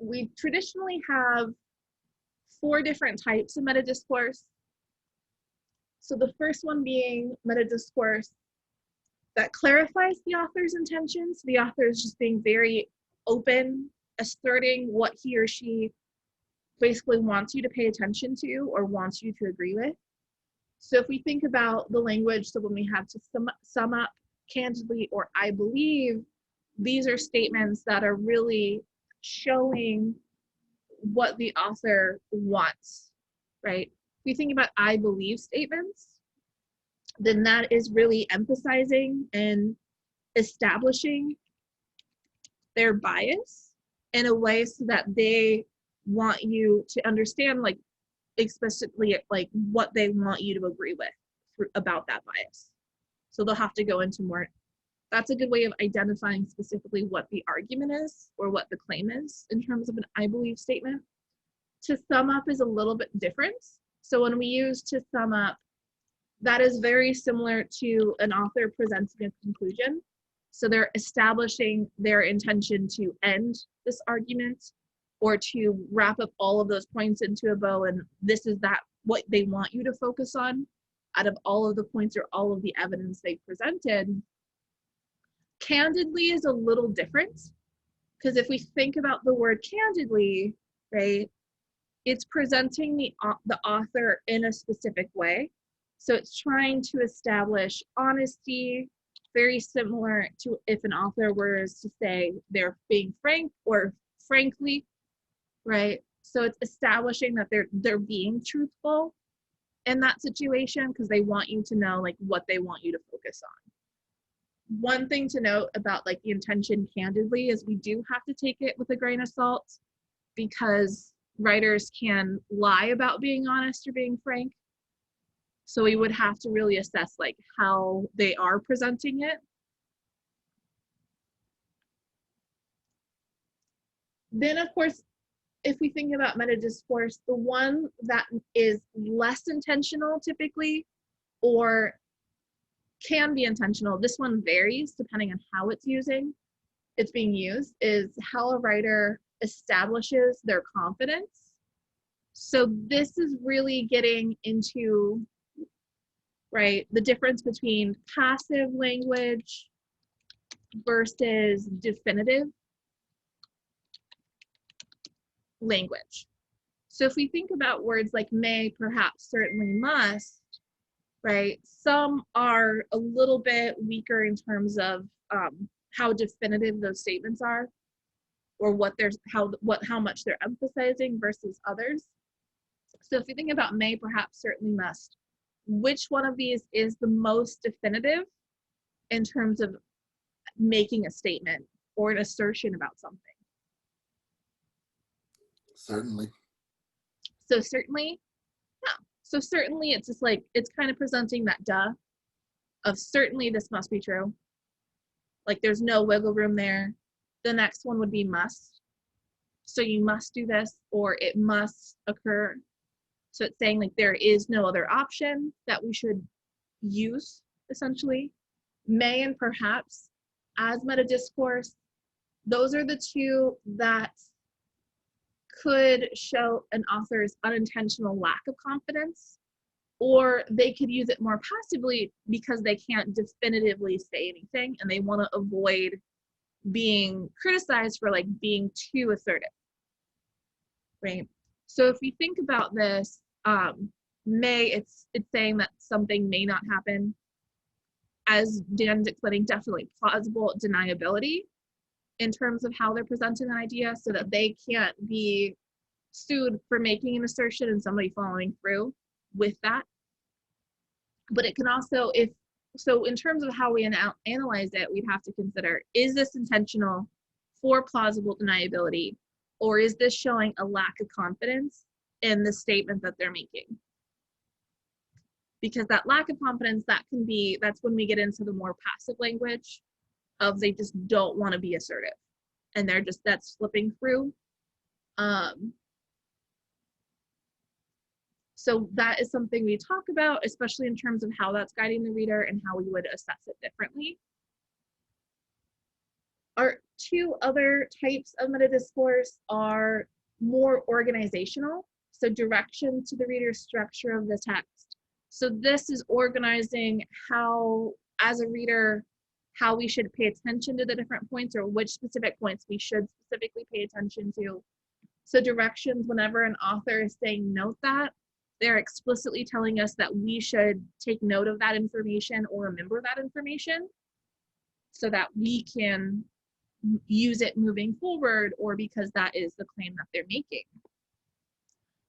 we traditionally have 4 different types of metadiscourse. So the first one being metadiscourse that clarifies the author's intentions. The author is just being very open, asserting what he or she basically wants you to pay attention to or wants you to agree with. So if we think about the language, so when we have to sum up, candidly, or I believe, these are statements that are really showing what the author wants, right? If we think about I believe statements, then that is really emphasizing and establishing their bias in a way so that they want you to understand, like, explicitly, like, what they want you to agree with about that bias. So they'll have to go into more That's a good way of identifying specifically what the argument is or what the claim is in terms of an I believe statement. To sum up is a little bit different. So when we use to sum up, that is very similar to an author presenting a conclusion. So they're establishing their intention to end this argument or to wrap up all of those points into a bow, and this is that what they want you to focus on out of all of the points or all of the evidence they presented. Candidly is a little different, because if we think about the word candidly, right, it's presenting the author in a specific way. So it's trying to establish honesty, very similar to if an author were to say they're being frank or frankly, right? So it's establishing that they're being truthful in that situation because they want you to know like what they want you to focus on. One thing to note about like the intention candidly is we do have to take it with a grain of salt, because writers can lie about being honest or being frank. So we would have to really assess like how they are presenting it. Then of course, if we think about meta discourse, the one that is less intentional typically or can be intentional, this one varies depending on how it's being used, is how a writer establishes their confidence. So this is really getting into, right, the difference between passive language versus definitive language. So if we think about words like may, perhaps, certainly, must, right, some are a little bit weaker in terms of how definitive those statements are, or how much they're emphasizing versus others. So if you think about may, perhaps, certainly, must, which one of these is the most definitive in terms of making a statement or an assertion about something? Certainly. So certainly, yeah. So certainly it's just like, it's kind of presenting that duh of certainly this must be true. Like there's no wiggle room there. The next one would be must. So you must do this or it must occur. So it's saying like there is no other option that we should use, essentially. May and perhaps as meta discourse, those are the two that could show an author's unintentional lack of confidence, or they could use it more passively because they can't definitively say anything and they want to avoid being criticized for like being too assertive, right? So if we think about this, may, it's saying that something may not happen. As Dan's explaining, definitely plausible deniability in terms of how they're presenting an idea so that they can't be sued for making an assertion and somebody following through with that. But it can also, so in terms of how we analyze it, we'd have to consider, is this intentional for plausible deniability, or is this showing a lack of confidence in the statement that they're making? Because that lack of confidence, that's when we get into the more passive language of they just don't want to be assertive and that's slipping through. So that is something we talk about, especially in terms of how that's guiding the reader and how we would assess it differently. Our two other types of meta discourse are more organizational, so direction to the reader's structure of the text. So this is organizing how, as a reader, how we should pay attention to the different points or which specific points we should specifically pay attention to. So directions, whenever an author is saying note that, they're explicitly telling us that we should take note of that information or remember that information so that we can use it moving forward, or because that is the claim that they're making.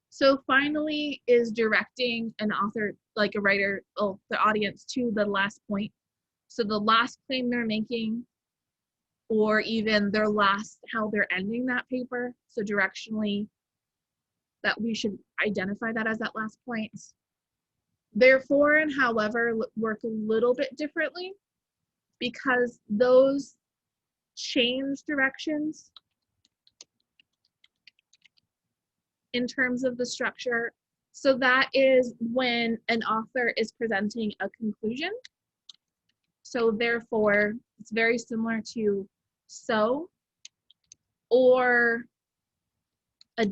So finally is directing an author, like a writer, the audience to the last point. So the last claim they're making, or even how they're ending that paper. So directionally, that we should identify that as that last point. Therefore, and however, work a little bit differently. because those change directions in terms of the structure. So that is when an author is presenting a conclusion. So therefore, it's very similar to so or a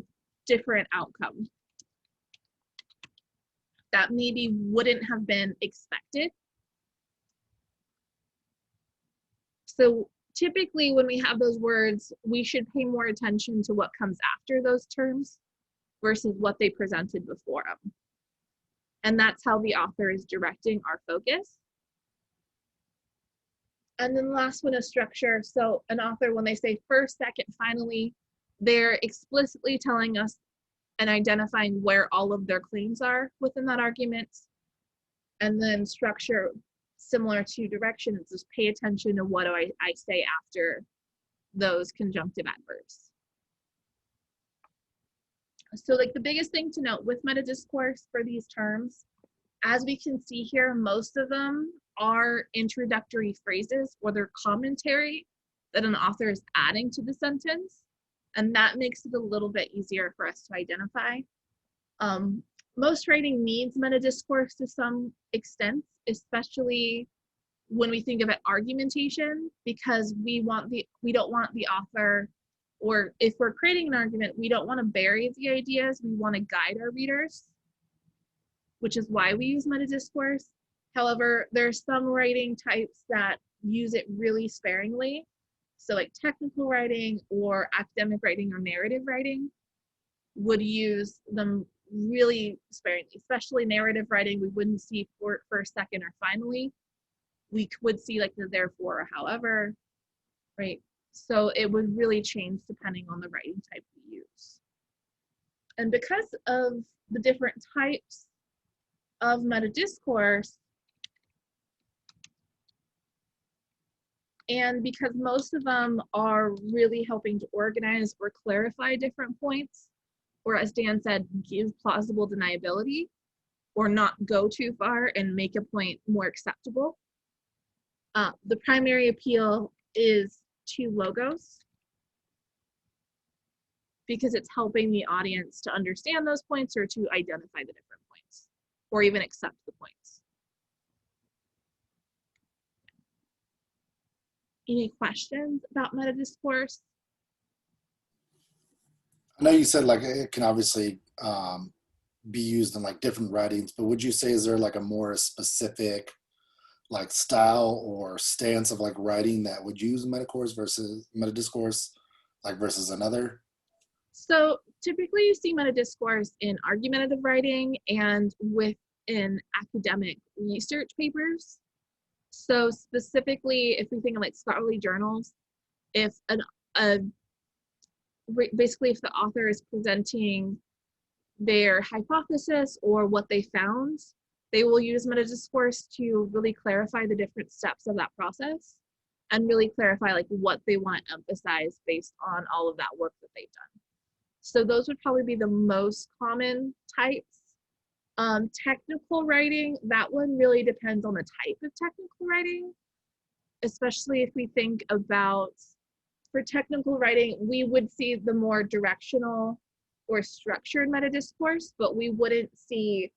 different outcome that maybe wouldn't have been expected. So typically when we have those words, we should pay more attention to what comes after those terms versus what they presented before them. And that's how the author is directing our focus. And then the last one is structure. So an author, when they say first, second, finally, they're explicitly telling us and identifying where all of their claims are within that argument. And then structure, similar to direction, is just pay attention to what do I say after those conjunctive adverbs. So like the biggest thing to note with meta discourse for these terms, as we can see here, most of them are introductory phrases or they're commentary that an author is adding to the sentence. And that makes it a little bit easier for us to identify. Most writing needs meta discourse to some extent, especially when we think of it argumentation, because we don't want the author, or if we're creating an argument, we don't want to bury the ideas, we want to guide our readers, which is why we use meta discourse. However, there's some writing types that use it really sparingly. So like technical writing or academic writing or narrative writing would use them really sparingly, especially narrative writing. We wouldn't see first, second, or finally. We would see like the therefore or however, right? So it would really change depending on the writing type we use. And because of the different types of meta discourse, and because most of them are really helping to organize or clarify different points, or as Dan said, give plausible deniability, or not go too far and make a point more acceptable. The primary appeal is to logos, because it's helping the audience to understand those points or to identify the different points, or even accept the points. Any questions about meta discourse? I know you said like it can obviously be used in like different writings, but would you say is there like a more specific like style or stance of like writing that would use meta discourse like versus another? So typically you see meta discourse in argumentative writing and within academic research papers. So specifically, if we think of like scholarly journals, if basically if the author is presenting their hypothesis or what they found, they will use meta discourse to really clarify the different steps of that process and really clarify like what they want to emphasize based on all of that work that they've done. So those would probably be the most common types. Technical writing, that one really depends on the type of technical writing, especially if we think about, for technical writing, we would see the more directional or structured meta discourse, but we wouldn't see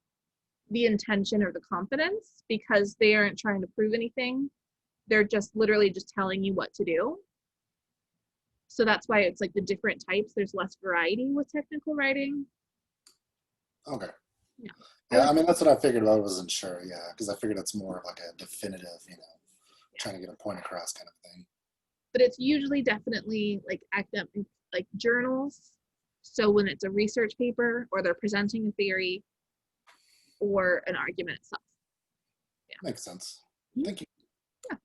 the intention or the confidence because they aren't trying to prove anything. They're just literally just telling you what to do. So that's why it's like the different types, there's less variety with technical writing. Okay. Yeah. Yeah, I mean, that's what I figured, but I wasn't sure. Yeah, because I figured it's more of like a definitive, trying to get a point across kind of thing. But it's usually definitely like academic, like journals. So when it's a research paper or they're presenting a theory or an argument itself. Yeah. Makes sense. Thank you. Yeah.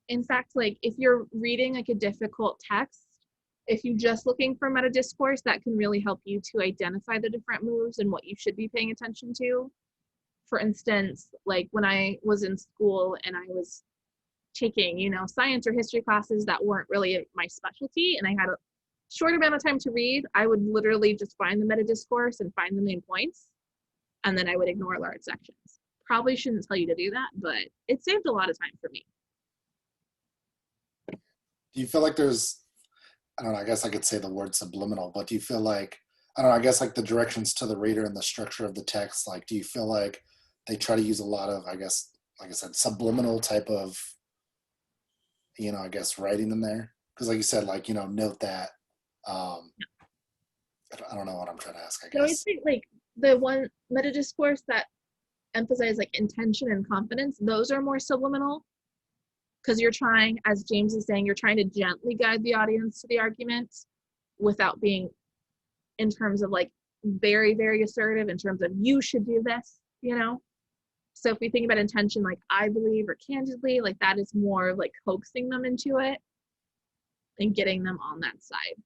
In fact, like if you're reading like a difficult text, if you're just looking for meta discourse, that can really help you to identify the different moves and what you should be paying attention to. For instance, like when I was in school and I was taking, science or history classes that weren't really my specialty, and I had a short amount of time to read, I would literally just find the meta discourse and find the main points, and then I would ignore large sections. probably shouldn't tell you to do that, but it saved a lot of time for me. Do you feel like there's, I don't know, I guess I could say the word subliminal, but do you feel like, I don't know, I guess like the directions to the reader and the structure of the text, like, do you feel like they try to use a lot of, I guess, like I said, subliminal type of, I guess writing in there? Because like you said, like, note that, I don't know what I'm trying to ask, I So I guess. think like the one meta discourse that emphasize like intention and confidence, those are more subliminal because you're trying, as James is saying, you're trying to gently guide the audience to the argument without being in terms of like very, very assertive in terms of you should do this, So if we think about intention, like I believe or candidly, like that is more like coaxing them into it and getting them on that side.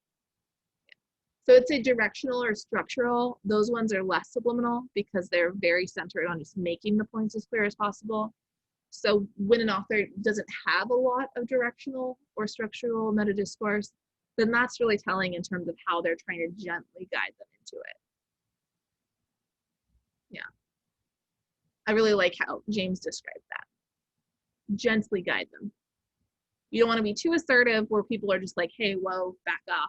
So it's a directional or structural. Those ones are less subliminal because they're very centered on just making the points as clear as possible. So when an author doesn't have a lot of directional or structural meta discourse, then that's really telling in terms of how they're trying to gently guide them into it. Yeah. I really like how James described that. Gently guide them. You don't want to be too assertive where people are just like, hey, whoa, back off,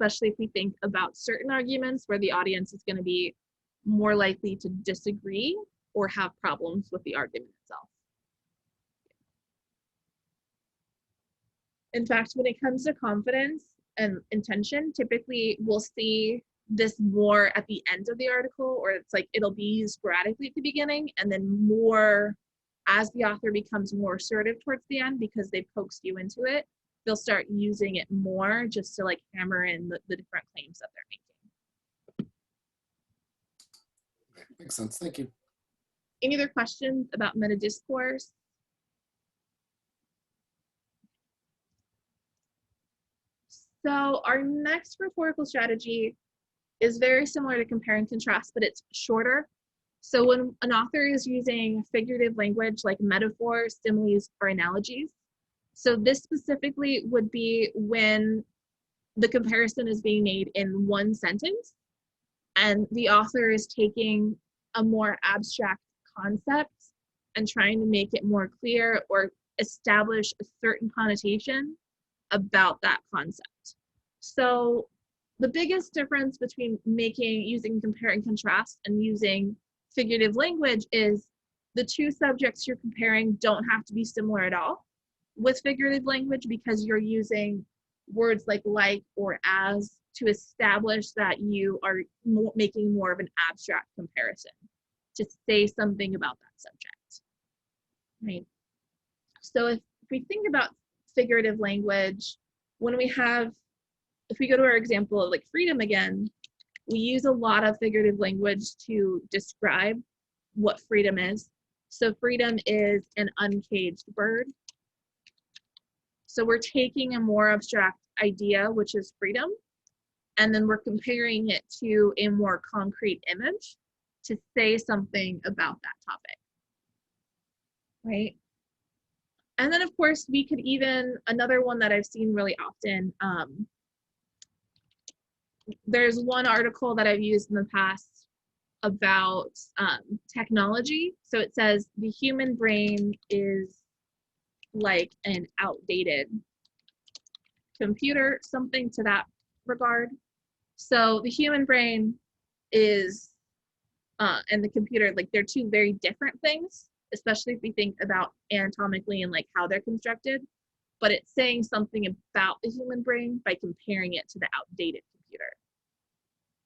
Especially if we think about certain arguments where the audience is going to be more likely to disagree or have problems with the argument itself. In fact, when it comes to confidence and intention, typically we'll see this more at the end of the article, or it's like it'll be used sporadically at the beginning and then more as the author becomes more assertive towards the end because they coaxed you into it, they'll start using it more just to like hammer in the different claims that they're making. Okay, makes sense. Thank you. Any other questions about meta discourse? So our next rhetorical strategy is very similar to compare and contrast, but it's shorter. So when an author is using figurative language like metaphors, similes, or analogies, so this specifically would be when the comparison is being made in one sentence and the author is taking a more abstract concept and trying to make it more clear or establish a certain connotation about that concept. So the biggest difference between using compare and contrast and using figurative language is the two subjects you're comparing don't have to be similar at all with figurative language because you're using words like or as to establish that you are making more of an abstract comparison to say something about that subject, right? So if we think about figurative language, if we go to our example of like freedom again, we use a lot of figurative language to describe what freedom is. So freedom is an uncaged bird. So we're taking a more abstract idea, which is freedom, and then we're comparing it to a more concrete image to say something about that topic, right? And then of course we could another one that I've seen really often, there's one article that I've used in the past about technology. So it says the human brain is like an outdated computer, something to that regard. So the human brain is and the computer, like they're two very different things, especially if we think about anatomically and like how they're constructed, but it's saying something about the human brain by comparing it to the outdated computer.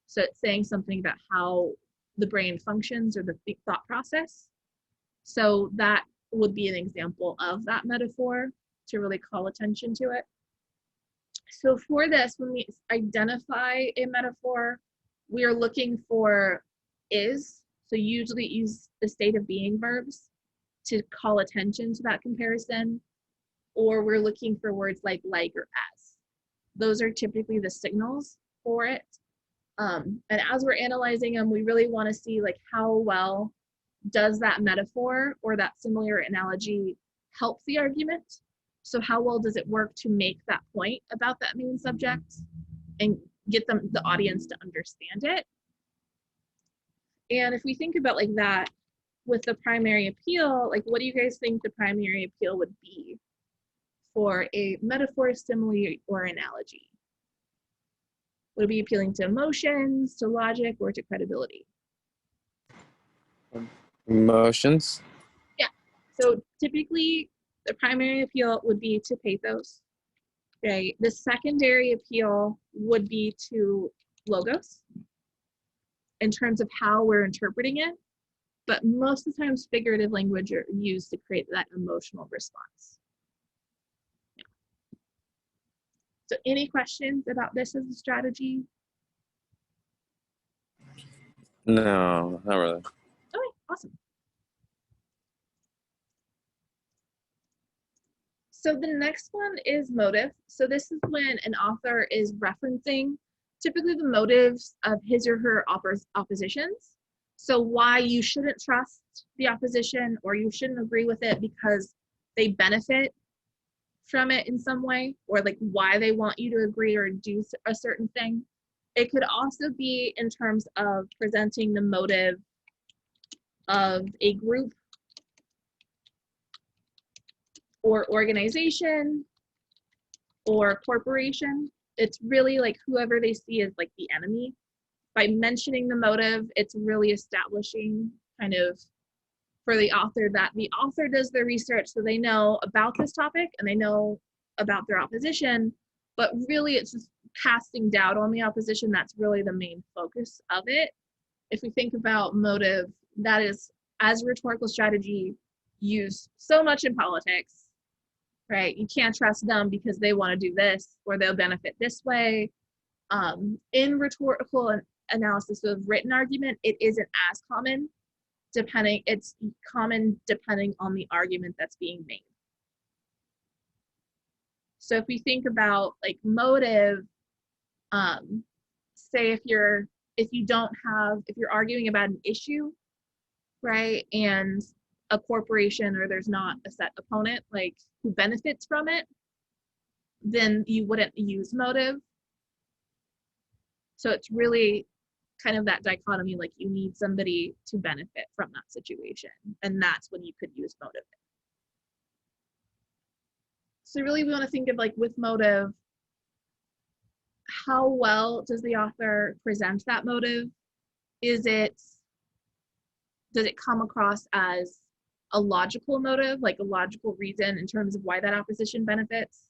So it's saying something about how the brain functions or the thought process. So that would be an example of that metaphor to really call attention to it. So for this, when we identify a metaphor, we are looking for is. So usually use the state of being verbs to call attention to that comparison, or we're looking for words like or as. Those are typically the signals for it. And as we're analyzing them, we really want to see like how well does that metaphor or that similar analogy help the argument? So how well does it work to make that point about that main subject and get the audience to understand it? And if we think about like that with the primary appeal, like what do you guys think the primary appeal would be for a metaphor, simile, or analogy? Would it be appealing to emotions, to logic, or to credibility? Emotions. Yeah. So typically the primary appeal would be to pathos. Okay. The secondary appeal would be to logos in terms of how we're interpreting it. But most of the times figurative language are used to create that emotional response. Yeah. So any questions about this as a strategy? No, not really. Okay, awesome. So the next one is motive. So this is when an author is referencing typically the motives of his or her oppositions. So why you shouldn't trust the opposition or you shouldn't agree with it because they benefit from it in some way, or like why they want you to agree or do a certain thing. It could also be in terms of presenting the motive of a group or organization or corporation. It's really like whoever they see as like the enemy. By mentioning the motive, it's really establishing kind of for the author that the author does their research so they know about this topic and they know about their opposition, but really it's just casting doubt on the opposition. That's really the main focus of it. If we think about motive, that is, as a rhetorical strategy, used so much in politics, right? You can't trust them because they want to do this or they'll benefit this way. In rhetorical analysis of written argument, it isn't as common. It's common depending on the argument that's being made. So if we think about like motive, say if you're arguing about an issue, right, and a corporation or there's not a set opponent like who benefits from it, then you wouldn't use motive. So it's really kind of that dichotomy, like you need somebody to benefit from that situation, and that's when you could use motive. So really we want to think of like with motive, how well does the author present that motive? Does it come across as a logical motive, like a logical reason in terms of why that opposition benefits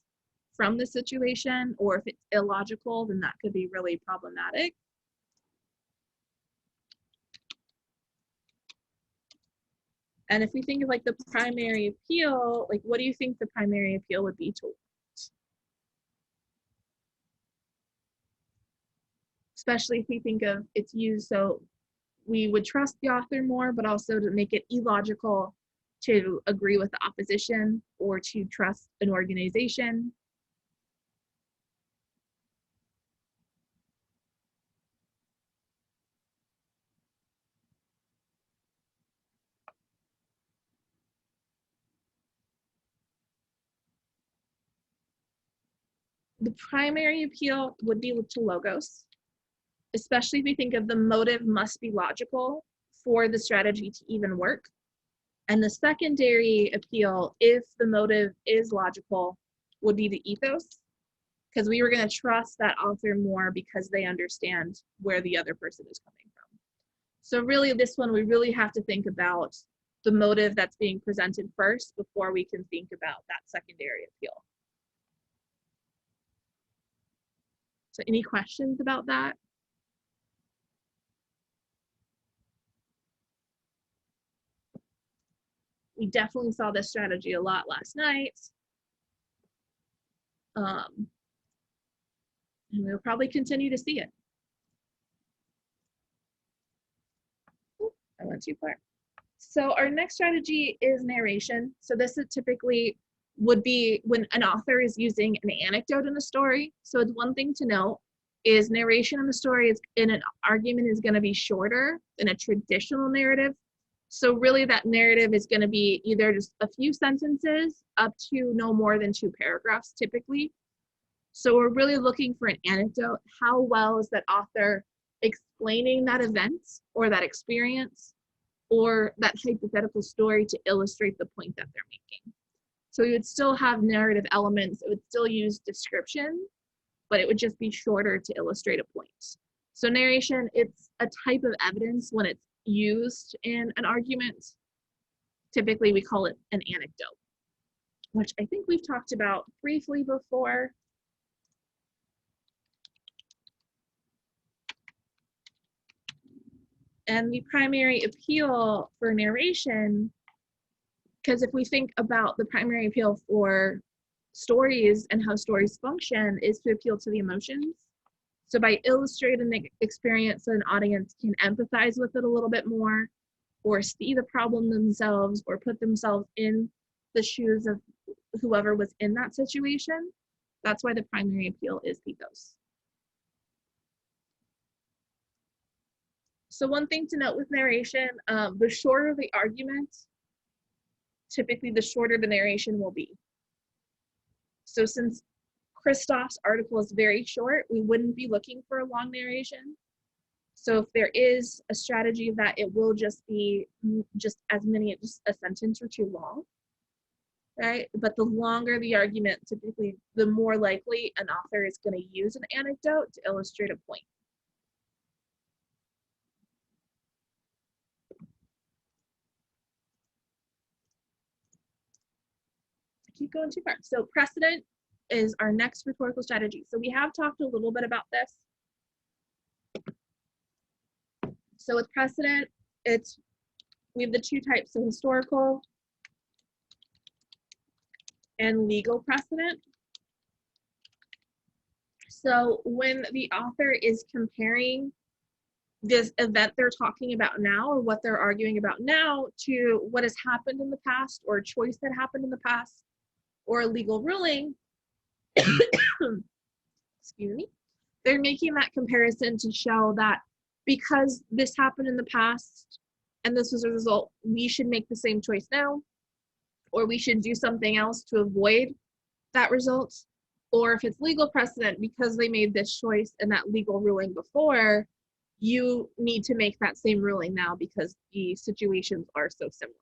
from the situation? Or if it's illogical, then that could be really problematic. And if we think of like the primary appeal, like what do you think the primary appeal would be to? Especially if we think of it's used so we would trust the author more, but also to make it illogical to agree with the opposition or to trust an organization. The primary appeal would be to logos, especially if we think of the motive must be logical for the strategy to even work. And the secondary appeal, if the motive is logical, would be the ethos, because we were going to trust that author more because they understand where the other person is coming from. So really this one, we really have to think about the motive that's being presented first before we can think about that secondary appeal. So any questions about that? We definitely saw this strategy a lot last night. And we'll probably continue to see it. Ooh, I went too far. So our next strategy is narration. So this is typically would be when an author is using an anecdote in a story. So it's one thing to note is narration in the story is in an argument is going to be shorter than a traditional narrative. So really that narrative is going to be either just a few sentences up to no more than 2 paragraphs typically. So we're really looking for an anecdote. How well is that author explaining that event or that experience or that hypothetical story to illustrate the point that they're making. So we would still have narrative elements, it would still use description, but it would just be shorter to illustrate a point. So narration, it's a type of evidence when it's used in an argument. Typically we call it an anecdote, which I think we've talked about briefly before. And the primary appeal for narration, because if we think about the primary appeal for stories and how stories function, is to appeal to the emotions. So by illustrating the experience, so an audience can empathize with it a little bit more, or see the problem themselves, or put themselves in the shoes of whoever was in that situation. That's why the primary appeal is pathos. So one thing to note with narration, the shorter the argument, typically the shorter the narration will be. So since Christoph's article is very short, we wouldn't be looking for a long narration. So if there is a strategy that it will just be just a sentence or two long, right? But the longer the argument, typically the more likely an author is going to use an anecdote to illustrate a point. Keep going too far. So precedent is our next rhetorical strategy. So we have talked a little bit about this. So with precedent, we have the two types, so historical and legal precedent. So when the author is comparing this event they're talking about now, or what they're arguing about now, to what has happened in the past, or a choice that happened in the past, or a legal ruling, excuse me, they're making that comparison to show that because this happened in the past and this was a result, we should make the same choice now, or we should do something else to avoid that result. Or if it's legal precedent, because they made this choice and that legal ruling before, you need to make that same ruling now because the situations are so similar.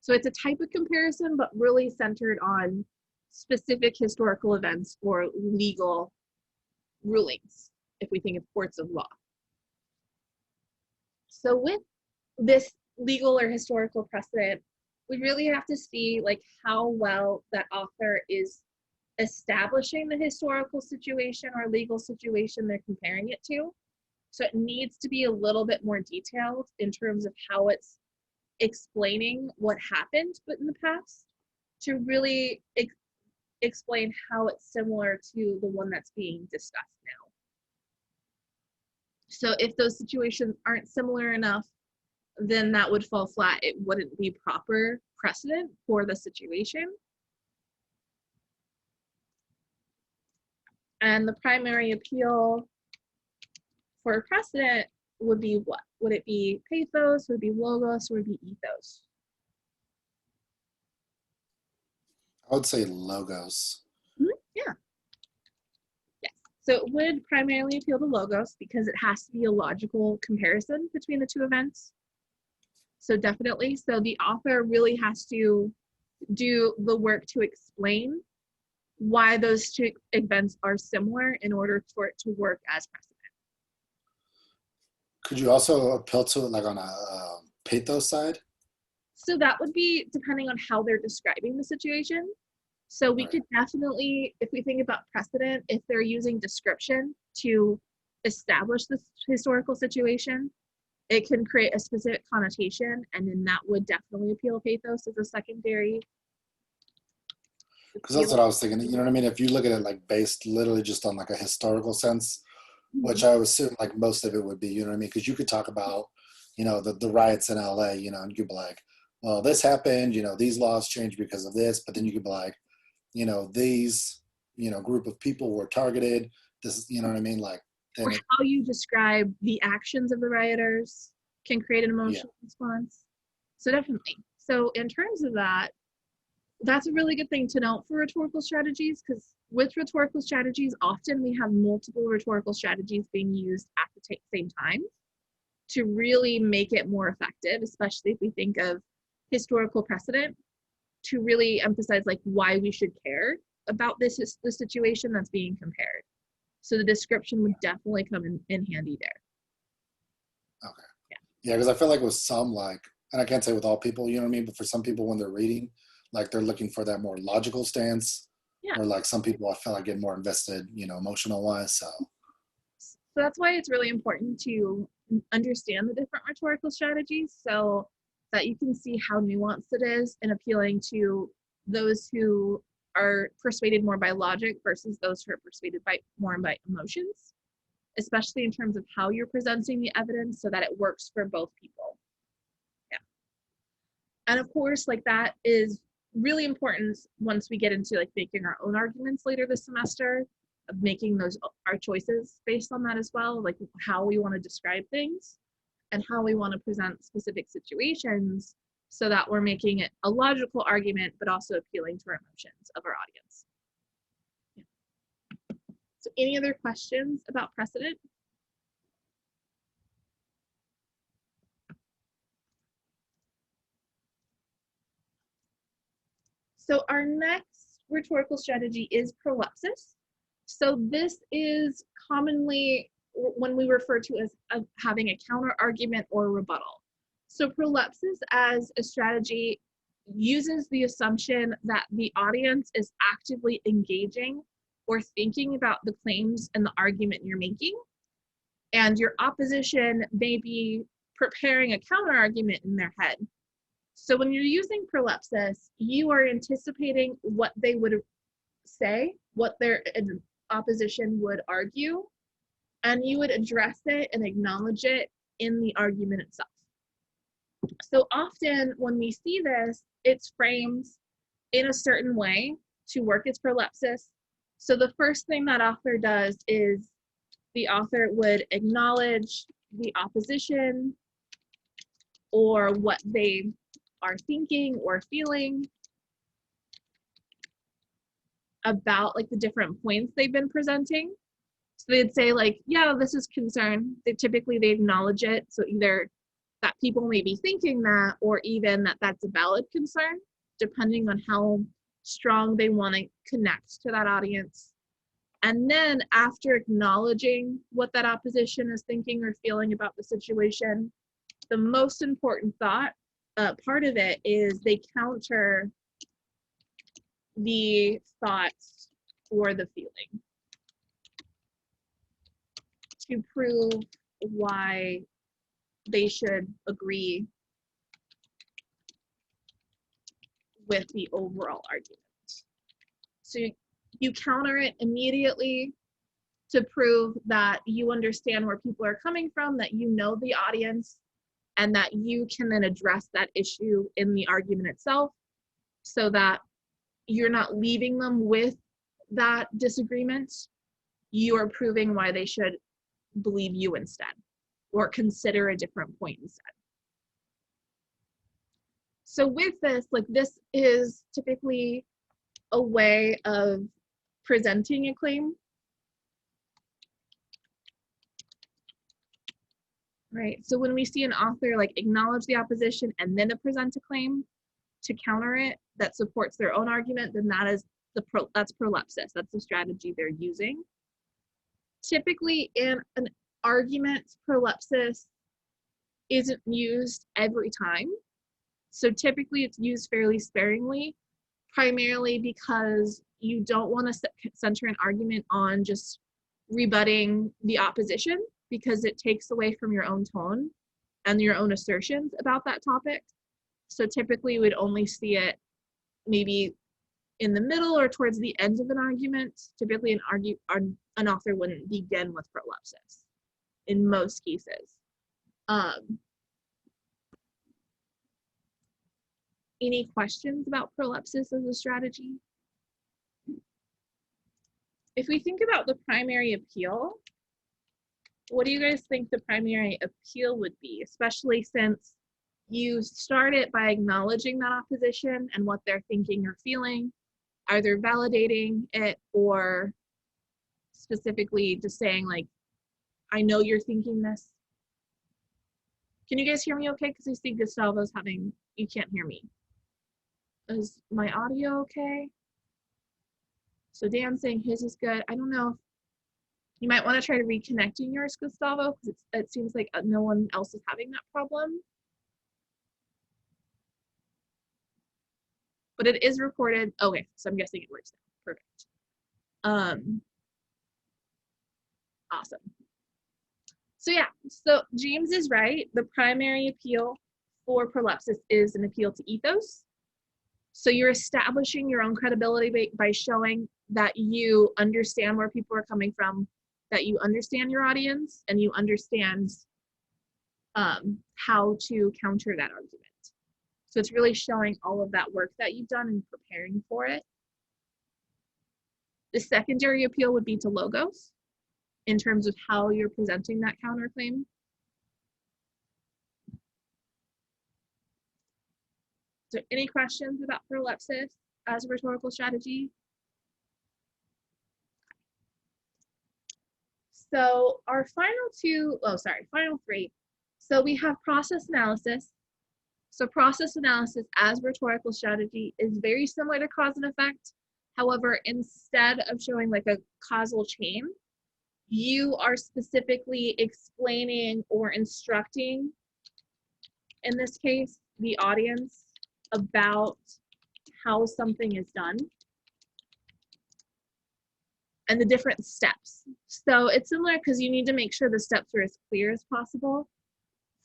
So it's a type of comparison, but really centered on specific historical events or legal rulings, if we think of courts of law. So with this legal or historical precedent, we really have to see like how well that author is establishing the historical situation or legal situation they're comparing it to. So it needs to be a little bit more detailed in terms of how it's explaining what happened but in the past, to really explain how it's similar to the one that's being discussed now. So if those situations aren't similar enough, then that would fall flat. It wouldn't be proper precedent for the situation. And the primary appeal for precedent would be what? Would it be pathos? Would it be logos? Would it be ethos? I would say logos. Yeah. Yes. So it would primarily appeal to logos because it has to be a logical comparison between the two events. So definitely. So the author really has to do the work to explain why those two events are similar in order for it to work as precedent. Could you also appeal to it like on a pathos side? So that would be depending on how they're describing the situation. So we could definitely, if we think about precedent, if they're using description to establish this historical situation, it can create a specific connotation, and then that would definitely appeal to pathos as a secondary. Because that's what I was thinking. You know what I mean? If you look at it like based literally just on like a historical sense, which I would assume like most of it would be, you know what I mean? Because you could talk about, you know, the riots in LA, you know, and you'd be like, well, this happened, you know, these laws changed because of this, but then you could be like, you know, these, you know, group of people were targeted. This, you know what I mean? Like, or how you describe the actions of the rioters can create an emotional response. So definitely. So in terms of that, That's a really good thing to note for rhetorical strategies, because with rhetorical strategies, often we have multiple rhetorical strategies being used at the same time to really make it more effective, especially if we think of historical precedent, to really emphasize like why we should care about the situation that's being compared. So the description would definitely come in handy there. Okay. Yeah, because I feel like with some, like, and I can't say with all people, you know what I mean, but for some people when they're reading, like they're looking for that more logical stance. Yeah. Or like some people I feel like get more invested, you know, emotional wise. So that's why it's really important to understand the different rhetorical strategies so that you can see how nuanced it is and appealing to those who are persuaded more by logic versus those who are persuaded more by emotions, especially in terms of how you're presenting the evidence so that it works for both people. Yeah. And of course, like that is really important once we get into like making our own arguments later this semester, of making those our choices based on that as well, like how we want to describe things and how we want to present specific situations so that we're making it a logical argument, but also appealing to our emotions of our audience. Yeah. So any other questions about precedent? So our next rhetorical strategy is prolepsis. So this is commonly when we refer to as having a counter argument or rebuttal. So prolepsis as a strategy uses the assumption that the audience is actively engaging or thinking about the claims and the argument you're making, and your opposition may be preparing a counter argument in their head. So when you're using prolepsis, you are anticipating what they would say, what their opposition would argue, and you would address it and acknowledge it in the argument itself. So often when we see this, it's framed in a certain way to work as prolepsis. So the first thing that author does is the author would acknowledge the opposition or what they are thinking or feeling about like the different points they've been presenting. So they'd say like, yeah, this is concern. They acknowledge it. So either that people may be thinking that, or even that that's a valid concern, depending on how strong they want to connect to that audience. And then after acknowledging what that opposition is thinking or feeling about the situation, the most important part of it is they counter the thoughts or the feeling to prove why they should agree with the overall argument. So you counter it immediately to prove that you understand where people are coming from, that you know the audience, and that you can then address that issue in the argument itself so that you're not leaving them with that disagreement. You are proving why they should believe you instead, or consider a different point instead. So with this, like this is typically a way of presenting a claim, right? So when we see an author like acknowledge the opposition and then to present a claim to counter it that supports their own argument, then that's prolepsis. That's the strategy they're using. Typically in an argument, prolepsis isn't used every time. So typically it's used fairly sparingly, primarily because you don't want to center an argument on just rebutting the opposition, because it takes away from your own tone and your own assertions about that topic. So typically we'd only see it maybe in the middle or towards the end of an argument. Typically an author wouldn't begin with prolepsis in most cases. Any questions about prolepsis as a strategy? If we think about the primary appeal, what do you guys think the primary appeal would be, especially since You start it by acknowledging that opposition and what they're thinking or feeling, either validating it or specifically just saying like, I know you're thinking this. Can you guys hear me okay? Because I see Gustavo's having, you can't hear me. Is my audio okay? So Dan's saying his is good. I don't know. You might want to try to reconnecting yours, Gustavo, because it seems like no one else is having that problem. But it is recorded. Okay, so I'm guessing it works now. Perfect. Awesome. So yeah, so James is right. The primary appeal for prolepsis is an appeal to ethos. So you're establishing your own credibility by showing that you understand where people are coming from, that you understand your audience, and you understand how to counter that argument. So it's really showing all of that work that you've done and preparing for it. The secondary appeal would be to logos in terms of how you're presenting that counterclaim. So any questions about prolepsis as a rhetorical strategy? So our final three. So we have process analysis. So process analysis as rhetorical strategy is very similar to cause and effect. However, instead of showing like a causal chain, you are specifically explaining or instructing, in this case, the audience about how something is done and the different steps. So it's similar because you need to make sure the steps are as clear as possible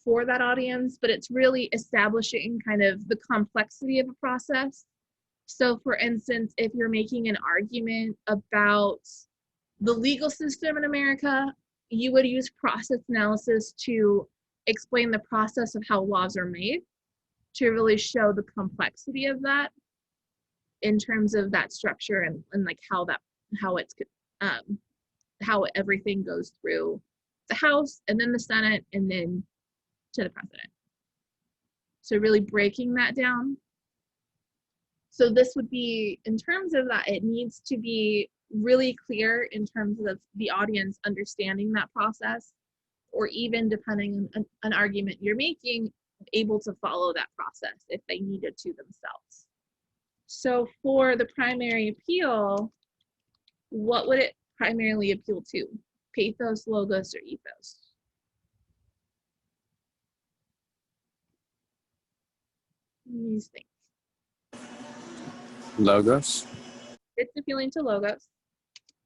for that audience, but it's really establishing kind of the complexity of a process. So for instance, if you're making an argument about the legal system in America, you would use process analysis to explain the process of how laws are made, to really show the complexity of that in terms of that structure and like how everything goes through the House and then the Senate and then to the president. So really breaking that down. So this would be, in terms of that, it needs to be really clear in terms of the audience understanding that process, or even depending on an argument you're making, able to follow that process if they needed to themselves. So for the primary appeal, what would it primarily appeal to? Pathos, logos, or ethos? What do you think? Logos. It's appealing to logos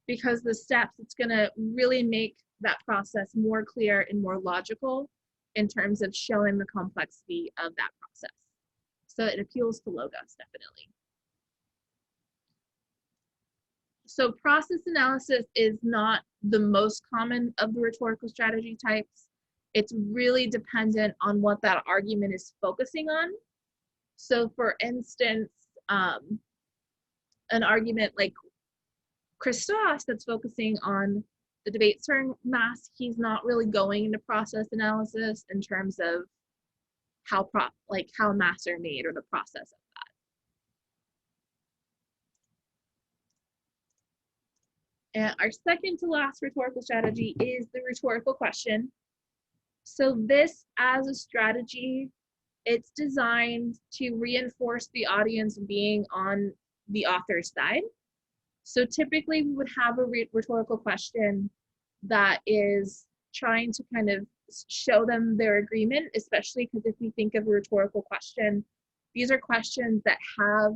because the steps, it's going to really make that process more clear and more logical in terms of showing the complexity of that process. So it appeals to logos, definitely. So process analysis is not the most common of the rhetorical strategy types. It's really dependent on what that argument is focusing on. So for instance, an argument like Christos that's focusing on the debates during mass, he's not really going into process analysis in terms of how mass are made or the process of that. And our second to last rhetorical strategy is the rhetorical question. So this, as a strategy, it's designed to reinforce the audience being on the author's side. So typically we would have a rhetorical question that is trying to kind of show them their agreement, especially because if we think of a rhetorical question, these are questions that have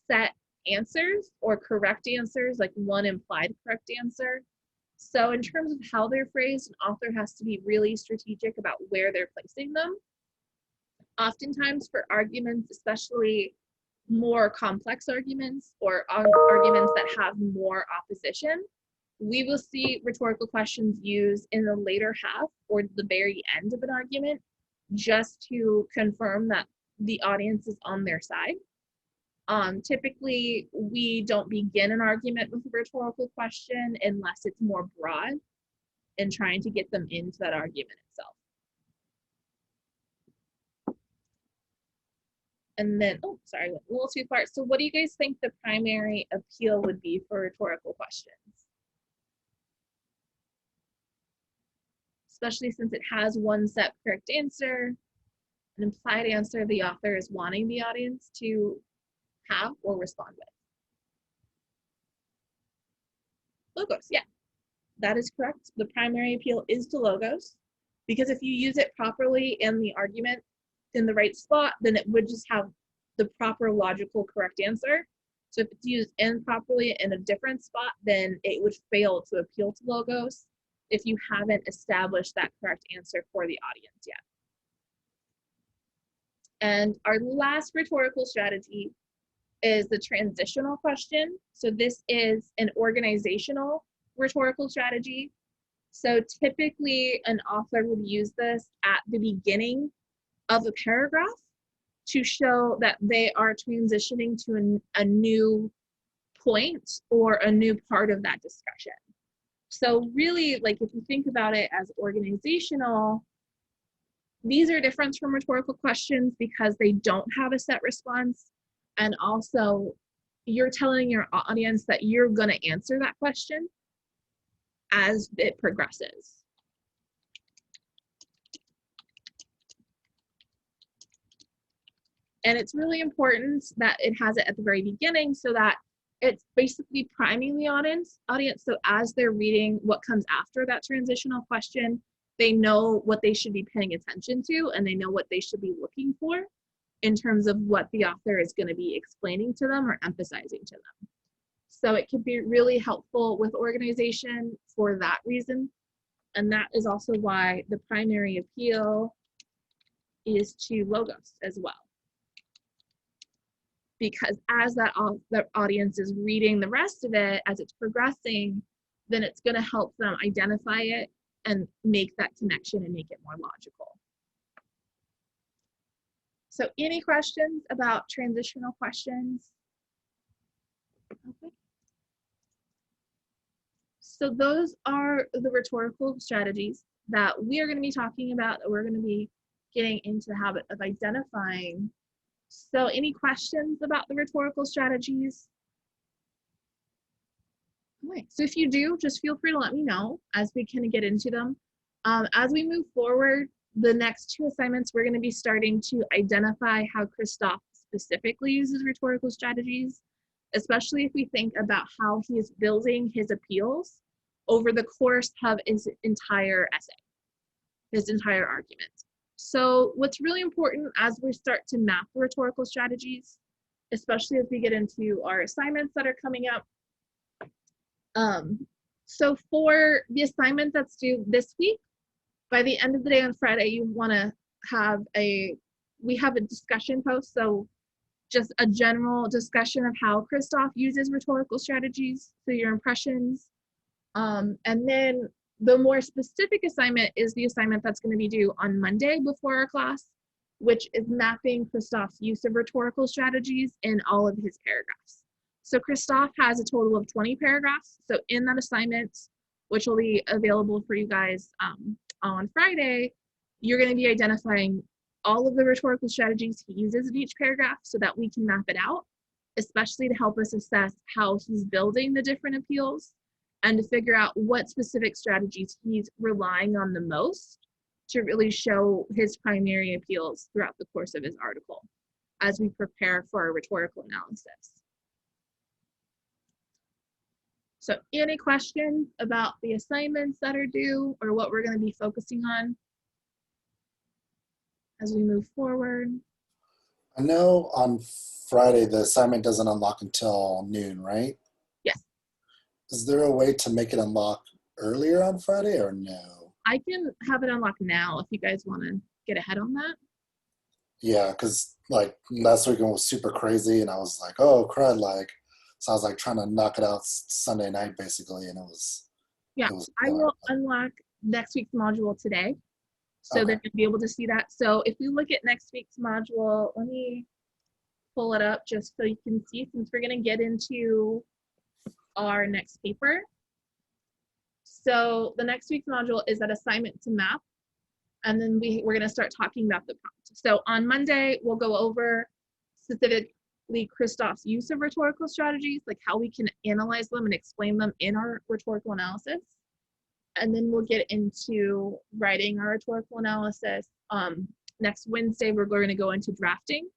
set answers or correct answers, like one implied correct answer. So in terms of how they're phrased, an author has to be really strategic about where they're placing them. Oftentimes for arguments, especially more complex arguments or arguments that have more opposition, we will see rhetorical questions used in the later half or the very end of an argument just to confirm that the audience is on their side. Typically, we don't begin an argument with a rhetorical question unless it's more broad and trying to get them into that argument itself. And then, oh, sorry, I went a little too far. So what do you guys think the primary appeal would be for rhetorical questions? Especially since it has one set correct answer, an implied answer the author is wanting the audience to have or respond with. Logos, yeah, that is correct. The primary appeal is to logos, because if you use it properly in the argument in the right spot, then it would just have the proper logical correct answer. So if it's used improperly in a different spot, then it would fail to appeal to logos if you haven't established that correct answer for the audience yet. And our last rhetorical strategy is the transitional question. So this is an organizational rhetorical strategy. So typically an author would use this at the beginning of a paragraph to show that they are transitioning to a new point or a new part of that discussion. So really, like if you think about it as organizational, these are different from rhetorical questions because they don't have a set response. And also you're telling your audience that you're going to answer that question as it progresses. And it's really important that it has it at the very beginning so that it's basically priming the audience. So as they're reading what comes after that transitional question, they know what they should be paying attention to and they know what they should be looking for in terms of what the author is going to be explaining to them or emphasizing to them. So it can be really helpful with organization for that reason. And that is also why the primary appeal is to logos as well. Because as the audience is reading the rest of it, as it's progressing, then it's going to help them identify it and make that connection and make it more logical. So any questions about transitional questions? Okay. So those are the rhetorical strategies that we are going to be talking about, that we're going to be getting into the habit of identifying. So any questions about the rhetorical strategies? Okay, so if you do, just feel free to let me know as we kind of get into them. As we move forward, the next two assignments, we're going to be starting to identify how Christoph specifically uses rhetorical strategies, especially if we think about how he is building his appeals over the course of his entire essay, his entire argument. So what's really important as we start to map the rhetorical strategies, especially as we get into our assignments that are coming up. So for the assignment that's due this week, by the end of the day on Friday, you want to have we have a discussion post. So just a general discussion of how Christoph uses rhetorical strategies, so your impressions. And then the more specific assignment is the assignment that's going to be due on Monday before our class, which is mapping Christoph's use of rhetorical strategies in all of his paragraphs. So Christoph has a total of 20 paragraphs. So in that assignment, which will be available for you guys on Friday, you're going to be identifying all of the rhetorical strategies he uses in each paragraph so that we can map it out, especially to help us assess how he's building the different appeals and to figure out what specific strategies he's relying on the most to really show his primary appeals throughout the course of his article as we prepare for our rhetorical analysis. So any questions about the assignments that are due or what we're going to be focusing on as we move forward? I know on Friday the assignment doesn't unlock until noon, right? Yes. Is there a way to make it unlock earlier on Friday or no? I can have it unlocked now if you guys want to get ahead on that. Yeah, because like last weekend was super crazy and I was like, oh crud, like, so I was like trying to knock it out Sunday night basically, and it was. Yeah, I will unlock next week's module today. So they're going to be able to see that. So if we look at next week's module, let me pull it up just so you can see, since we're going to get into our next paper. So the next week's module is that assignment to map. And then we're going to start talking about the prompt. So on Monday, we'll go over specifically Christoph's use of rhetorical strategies, like how we can analyze them and explain them in our rhetorical analysis. And then we'll get into writing our rhetorical analysis. Next Wednesday, we're going to go into drafting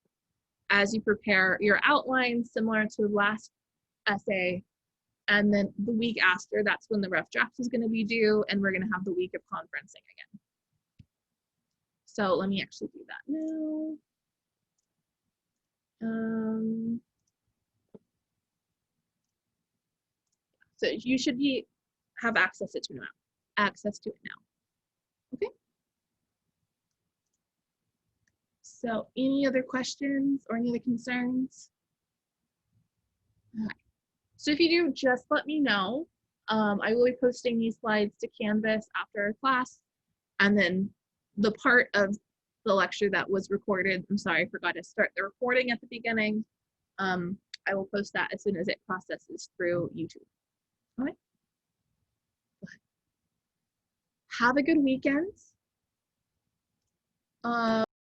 as you prepare your outline, similar to the last essay. And then the week after, that's when the rough draft is going to be due, and we're going to have the week of conferencing again. So let me actually do that now. So you should have access to it now. Okay. So any other questions or any other concerns? Okay. So if you do, just let me know. I will be posting these slides to Canvas after our class, and then the part of the lecture that was recorded, I'm sorry, I forgot to start the recording at the beginning. I will post that as soon as it processes through YouTube. All right. Have a good weekend.